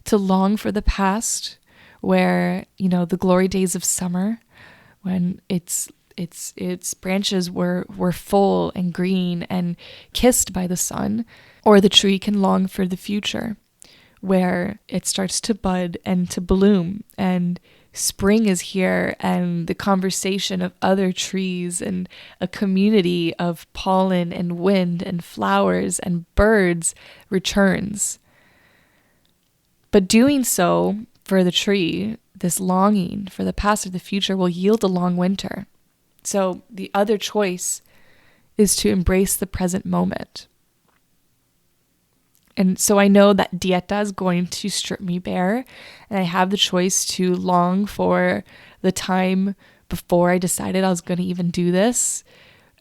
to long for the past, where, the glory days of summer, when its branches were full and green and kissed by the sun, or the tree can long for the future, where it starts to bud and to bloom, and spring is here, and the conversation of other trees and a community of pollen and wind and flowers and birds returns. But doing so for the tree, this longing for the past or the future, will yield a long winter. So the other choice is to embrace the present moment. And so I know that dieta is going to strip me bare, and I have the choice to long for the time before I decided I was going to even do this,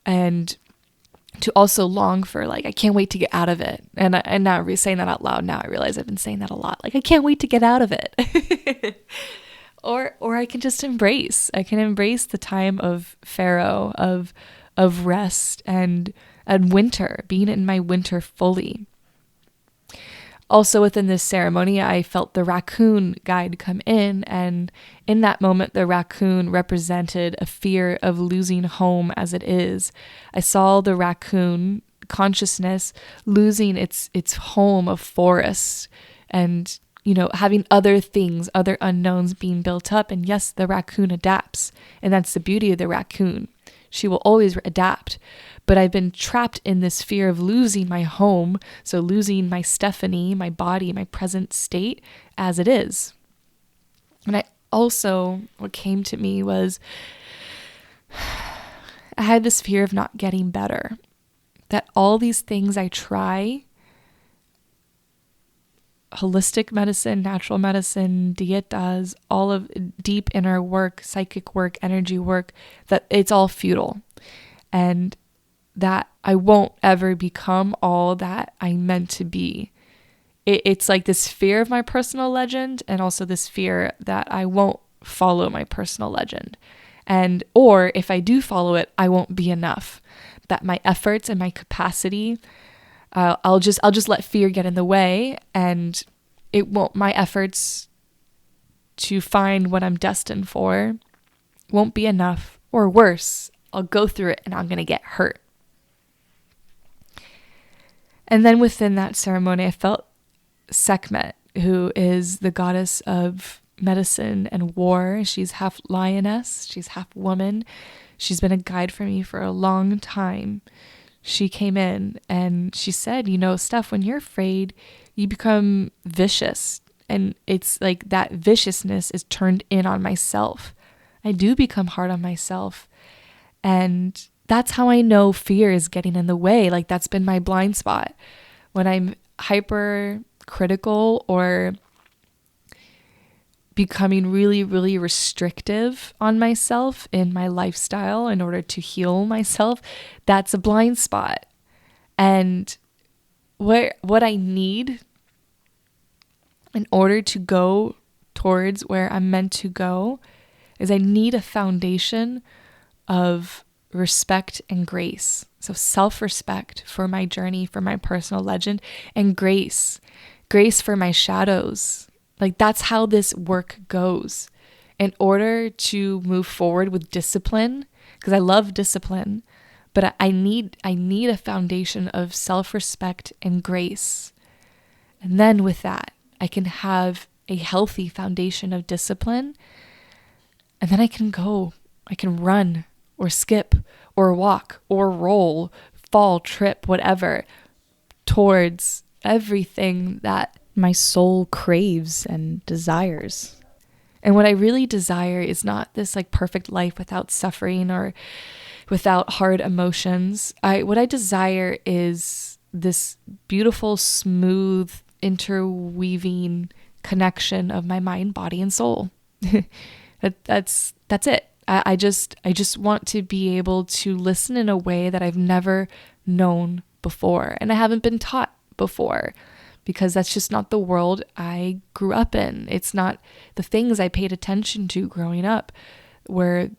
and to also long for, like, I can't wait to get out of it. And now saying that out loud, now I realize I've been saying that a lot. Like, I can't wait to get out of it. Or I can just embrace. I can embrace the time of Pharaoh, of rest and winter, being in my winter fully. Also within this ceremony, I felt the raccoon guide come in, and in that moment, the raccoon represented a fear of losing home as it is. I saw the raccoon consciousness losing its home of forest, and having other things, other unknowns being built up. And yes, the raccoon adapts, and that's the beauty of the raccoon. She will always adapt. But I've been trapped in this fear of losing my home, so losing my Stephanie, my body, my present state as it is. And what came to me was, I had this fear of not getting better. That all these things I try, holistic medicine, natural medicine, dietas, all of deep inner work, psychic work, energy work, that it's all futile. And that I won't ever become all that I'm meant to be. It's like this fear of my personal legend, and also this fear that I won't follow my personal legend. Or if I do follow it, I won't be enough. That my efforts and my capacity, I'll just let fear get in the way, and my efforts to find what I'm destined for won't be enough. Or worse, I'll go through it and I'm going to get hurt. And then within that ceremony, I felt Sekhmet, who is the goddess of medicine and war. She's half lioness, she's half woman. She's been a guide for me for a long time. She came in and she said, Steph, when you're afraid, you become vicious. And it's like that viciousness is turned in on myself. I do become hard on myself. And that's how I know fear is getting in the way. Like, that's been my blind spot. When I'm hyper critical or becoming really, really restrictive on myself in my lifestyle in order to heal myself, that's a blind spot. And what I need in order to go towards where I'm meant to go is I need a foundation of respect and grace. So self-respect for my journey, for my personal legend, and grace for my shadows. Like, that's how this work goes. In order to move forward with discipline, because I love discipline, but I need a foundation of self-respect and grace. And then with that, I can have a healthy foundation of discipline. And then I can run or skip or walk or roll, fall, trip, whatever, towards everything that my soul craves and desires. And what I really desire is not this like perfect life without suffering or without hard emotions. What I desire is this beautiful, smooth, interweaving connection of my mind, body, and soul. That's it. I just want to be able to listen in a way that I've never known before, and I haven't been taught before, because that's just not the world I grew up in. It's not the things I paid attention to growing up were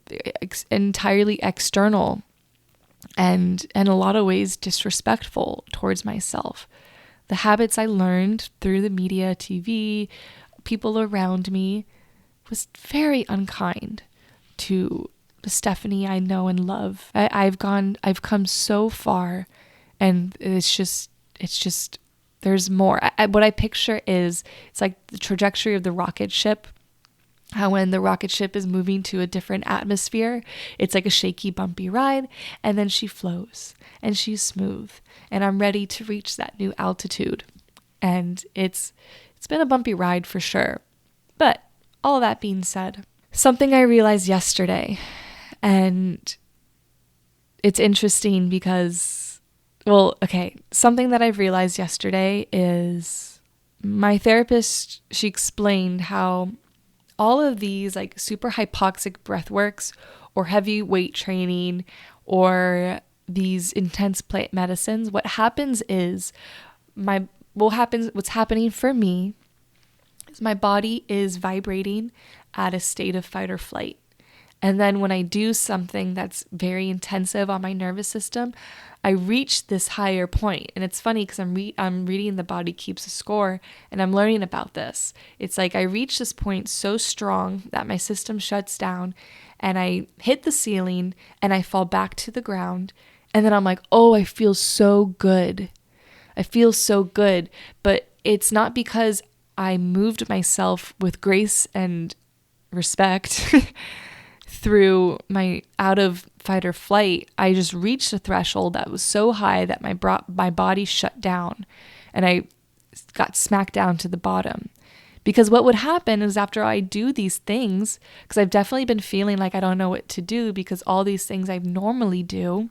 entirely external and in a lot of ways disrespectful towards myself. The habits I learned through the media, TV, people around me was very unkind to the Stephanie I know and love. I've come so far, and it's just there's more. What I picture is, it's like the trajectory of the rocket ship. How when the rocket ship is moving to a different atmosphere, it's like a shaky, bumpy ride, and then she flows and she's smooth, and I'm ready to reach that new altitude. And it's been a bumpy ride for sure. But all that being said, something I realized yesterday, and it's interesting because Well, okay, something that I've realized yesterday is my therapist, she explained how all of these like super hypoxic breath works or heavy weight training or these intense plant medicines, what happens is what's happening for me is my body is vibrating at a state of fight or flight. And then when I do something that's very intensive on my nervous system, I reach this higher point. And it's funny because I'm reading The Body Keeps a Score, and I'm learning about this. It's like I reach this point so strong that my system shuts down and I hit the ceiling and I fall back to the ground. And then I'm like, oh, I feel so good. I feel so good. But it's not because I moved myself with grace and respect through my out of fight or flight. I just reached a threshold that was so high that my body shut down and I got smacked down to the bottom. Because what would happen is after I do these things, because I've definitely been feeling like I don't know what to do because all these things I normally do,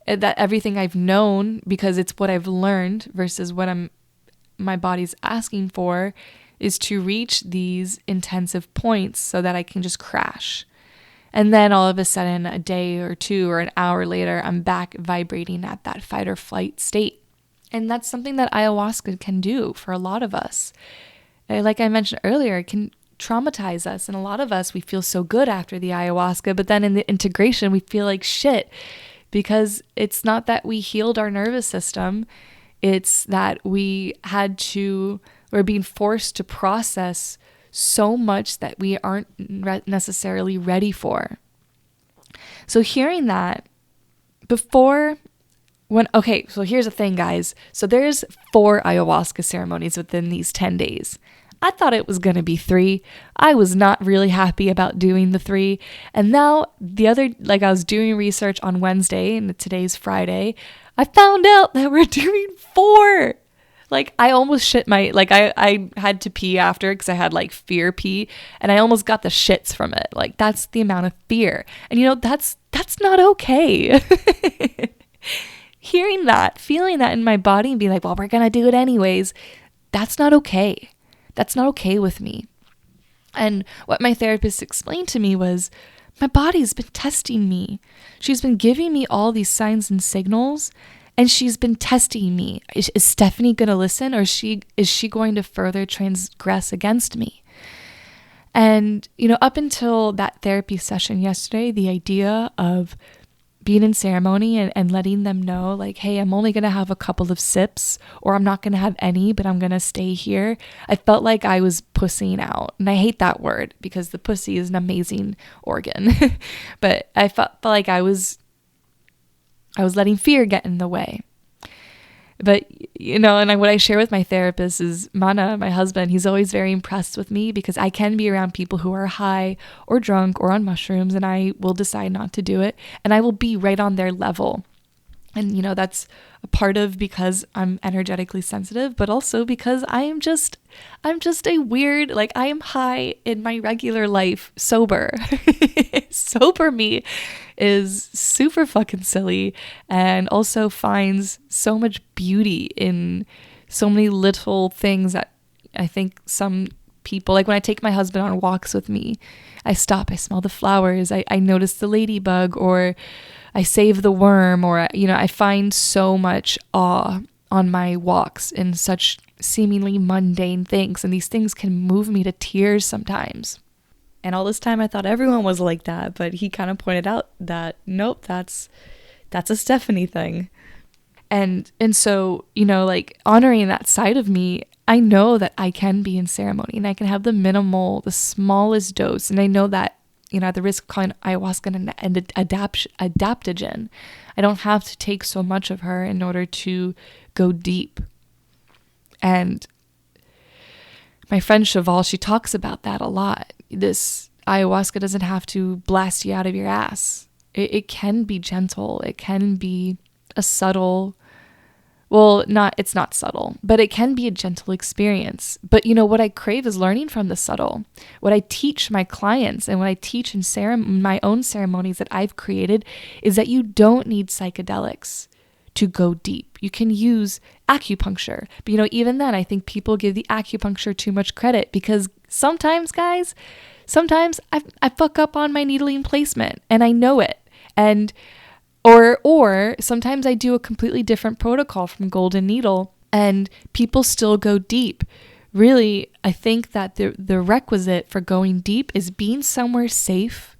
that everything I've known because it's what I've learned versus what my body's asking for, is to reach these intensive points so that I can just crash. And then all of a sudden, a day or two or an hour later, I'm back vibrating at that fight or flight state. And that's something that ayahuasca can do for a lot of us. Like I mentioned earlier, it can traumatize us. And a lot of us, we feel so good after the ayahuasca, but then in the integration, we feel like shit because it's not that we healed our nervous system. It's that we're being forced to process so much that we aren't necessarily ready for. So hearing that so here's the thing, guys. So there's 4 ayahuasca ceremonies within these 10 days. I thought it was going to be 3. I was not really happy about doing the 3. And now I was doing research on Wednesday and today's Friday. I found out that we're doing 4. Like I almost shit I had to pee after because I had like fear pee and I almost got the shits from it. Like that's the amount of fear. And that's not okay. Hearing that, feeling that in my body and being like, well, we're going to do it anyways. That's not okay. That's not okay with me. And what my therapist explained to me was my body's been testing me. She's been giving me all these signs and signals. And she's been testing me. Is Stephanie going to listen, or is she going to further transgress against me? And, up until that therapy session yesterday, the idea of being in ceremony and letting them know, like, hey, I'm only going to have a couple of sips, or I'm not going to have any, but I'm going to stay here. I felt like I was pussying out. And I hate that word because the pussy is an amazing organ. But I felt like I was letting fear get in the way. But, and what I share with my therapist is Mana, my husband, he's always very impressed with me because I can be around people who are high or drunk or on mushrooms and I will decide not to do it. And I will be right on their level. And, that's a part of because I'm energetically sensitive, but also because I'm just a weird, like I am high in my regular life sober. Sober me is super fucking silly and also finds so much beauty in so many little things that I think some people, like when I take my husband on walks with me, I stop, I smell the flowers, I notice the ladybug, or I save the worm, or, I find so much awe on my walks in such seemingly mundane things. And these things can move me to tears sometimes. And all this time I thought everyone was like that, but he kind of pointed out that, nope, that's a Stephanie thing. And so, like honoring that side of me, I know that I can be in ceremony and I can have the smallest dose. And I know that, at the risk of calling ayahuasca an adaptogen, I don't have to take so much of her in order to go deep. And my friend Cheval, she talks about that a lot. This ayahuasca doesn't have to blast you out of your ass. It can be gentle. It can be a subtle Well, it's not subtle, but it can be a gentle experience. But what I crave is learning from the subtle. What I teach my clients and what I teach in my own ceremonies that I've created is that you don't need psychedelics to go deep. You can use acupuncture. But even then, I think people give the acupuncture too much credit, because sometimes, guys, I fuck up on my needling placement and I know it. And or sometimes I do a completely different protocol from Golden Needle and people still go deep. Really, I think that the requisite for going deep is being somewhere safe,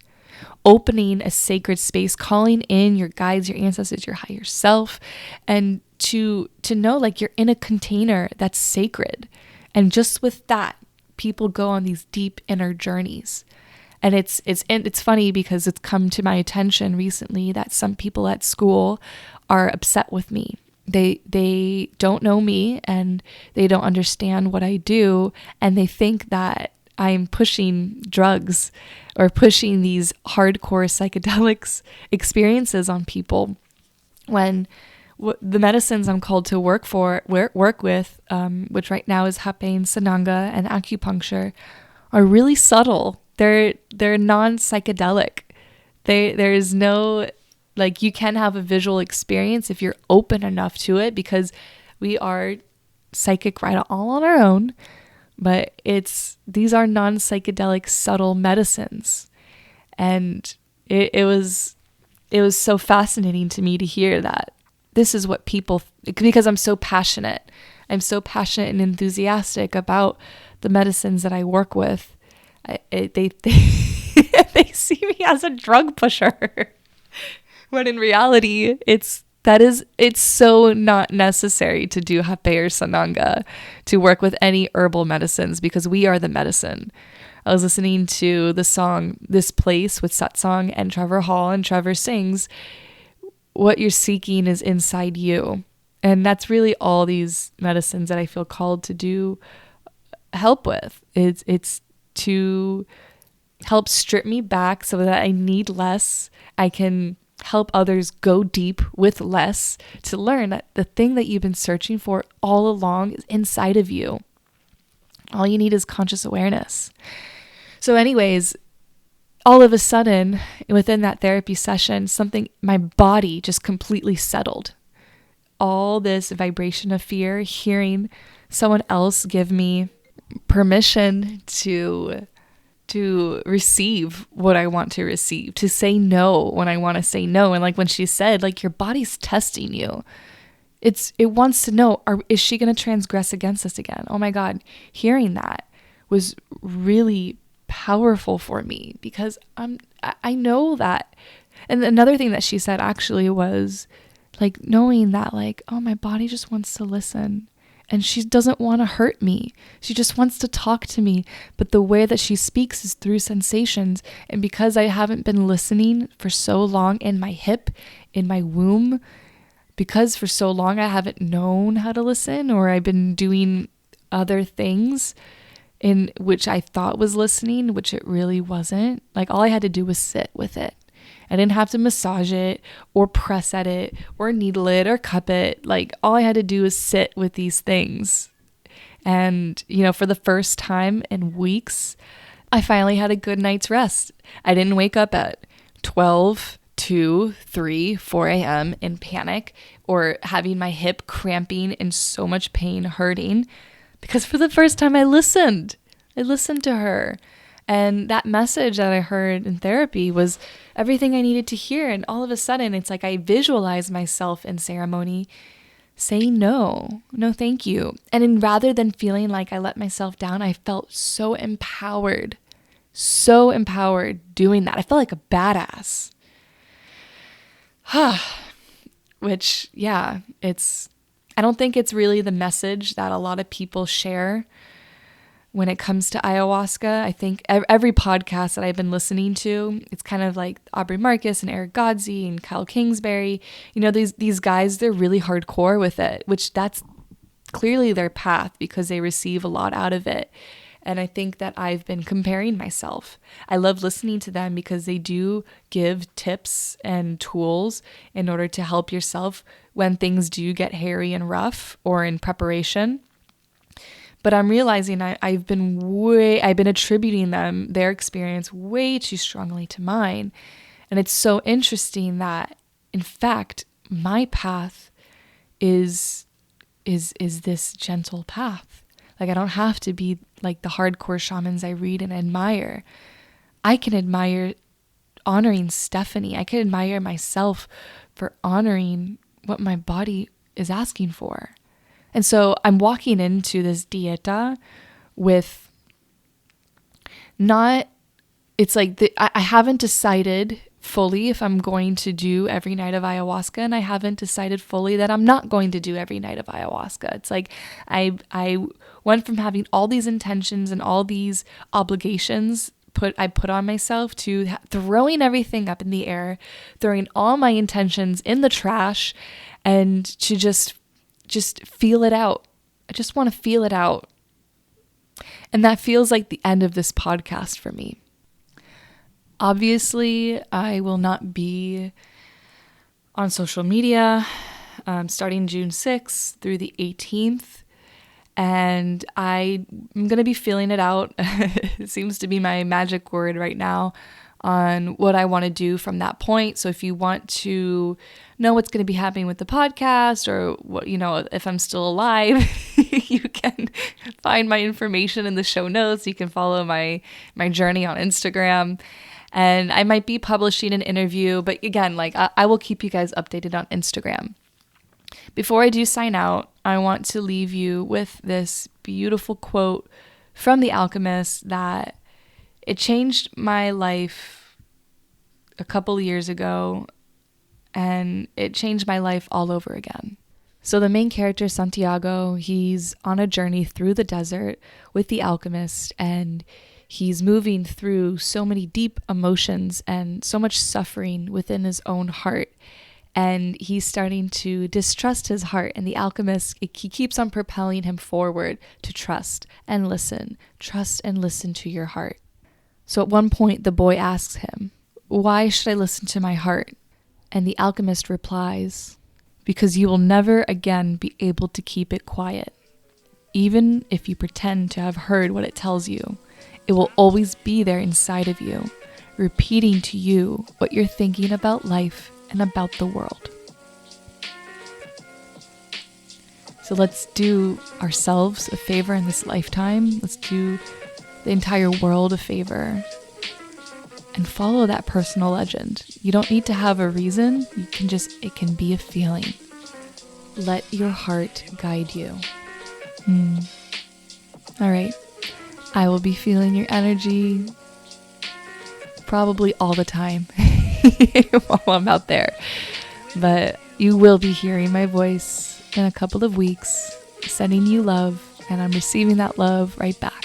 opening a sacred space, calling in your guides, your ancestors, your higher self, and to know like you're in a container that's sacred. And just with that, people go on these deep inner journeys. And it's funny because it's come to my attention recently that some people at school are upset with me. They don't know me and they don't understand what I do, and they think that I'm pushing drugs or pushing these hardcore psychedelics experiences on people, when the medicines I'm called to work with, which right now is Hapain, Sananga, and acupuncture, are really subtle. They're non-psychedelic. There's no, like, you can have a visual experience if you're open enough to it, because we are psychic right all on our own, but these are non-psychedelic subtle medicines. And it was so fascinating to me to hear that this is what people, because I'm so passionate and enthusiastic about the medicines that I work with. They see me as a drug pusher, when in reality it's so not necessary to do Hape or Sananga, to work with any herbal medicines, because we are the medicine. I was listening to the song This Place with Satsang and Trevor Hall, and Trevor sings, "What you're seeking is inside you." And that's really all these medicines that I feel called to do help with. It's to help strip me back so that I need less. I can help others go deep with less, to learn that the thing that you've been searching for all along is inside of you. All you need is conscious awareness. So anyways, all of a sudden, within that therapy session, my body just completely settled. All this vibration of fear, hearing someone else give me permission to receive what I want to receive, to say no when I want to say no. And like when she said, like, your body's testing you. It wants to know, is she going to transgress against us again? Oh my God. Hearing that was really powerful for me, because I know that. And another thing that she said actually was like, knowing that, like, oh, my body just wants to listen. And she doesn't want to hurt me. She just wants to talk to me. But the way that she speaks is through sensations. And because I haven't been listening for so long in my hip, in my womb, because for so long I haven't known how to listen, or I've been doing other things in which I thought was listening, which it really wasn't. Like, all I had to do was sit with it. I didn't have to massage it or press at it or needle it or cup it. Like, all I had to do was sit with these things. And, for the first time in weeks, I finally had a good night's rest. I didn't wake up at 12, 2, 3, 4 a.m. in panic, or having my hip cramping in so much pain, hurting, because for the first time I listened to her. And that message that I heard in therapy was everything I needed to hear. And all of a sudden, it's like I visualized myself in ceremony saying no, thank you. And rather than feeling like I let myself down, I felt so empowered doing that. I felt like a badass. Which, yeah, I don't think it's really the message that a lot of people share when it comes to ayahuasca. I think every podcast that I've been listening to, it's kind of like Aubrey Marcus and Eric Godsey and Kyle Kingsbury. These guys, they're really hardcore with it, which that's clearly their path, because they receive a lot out of it. And I think that I've been comparing myself. I love listening to them because they do give tips and tools in order to help yourself when things do get hairy and rough or in preparation. But I'm realizing I've been attributing their experience way too strongly to mine. And it's so interesting that, in fact, my path is this gentle path. Like, I don't have to be like the hardcore shamans I read and admire. I can admire honoring Stephanie. I can admire myself for honoring what my body is asking for. And so I'm walking into this dieta with I haven't decided fully if I'm going to do every night of ayahuasca, and I haven't decided fully that I'm not going to do every night of ayahuasca. It's like I went from having all these intentions and all these obligations I put on myself to throwing everything up in the air, throwing all my intentions in the trash, and to just feel it out. I just want to feel it out. And that feels like the end of this podcast for me. Obviously, I will not be on social media starting June 6th through the 18th. And I'm going to be feeling it out. It seems to be my magic word right now on what I want to do from that point. So if you want to know what's going to be happening with the podcast, or what, if I'm still alive, you can find my information in the show notes. You can follow my journey on Instagram. And I might be publishing an interview, but again, I will keep you guys updated on Instagram. Before I do sign out, I want to leave you with this beautiful quote from the Alchemist that it changed my life a couple years ago, and it changed my life all over again. So the main character, Santiago, he's on a journey through the desert with the Alchemist, and he's moving through so many deep emotions and so much suffering within his own heart. And he's starting to distrust his heart. And the Alchemist, he keeps on propelling him forward to trust and listen to your heart. So at one point, the boy asks him, "Why should I listen to my heart?" And the Alchemist replies, "Because you will never again be able to keep it quiet. Even if you pretend to have heard what it tells you, it will always be there inside of you, repeating to you what you're thinking about life and about the world." So let's do ourselves a favor in this lifetime. Let's do the entire world a favor and follow that personal legend. You don't need to have a reason. It can be a feeling. Let your heart guide you. All right. I will be feeling your energy probably all the time while I'm out there. But you will be hearing my voice in a couple of weeks, sending you love, and I'm receiving that love right back.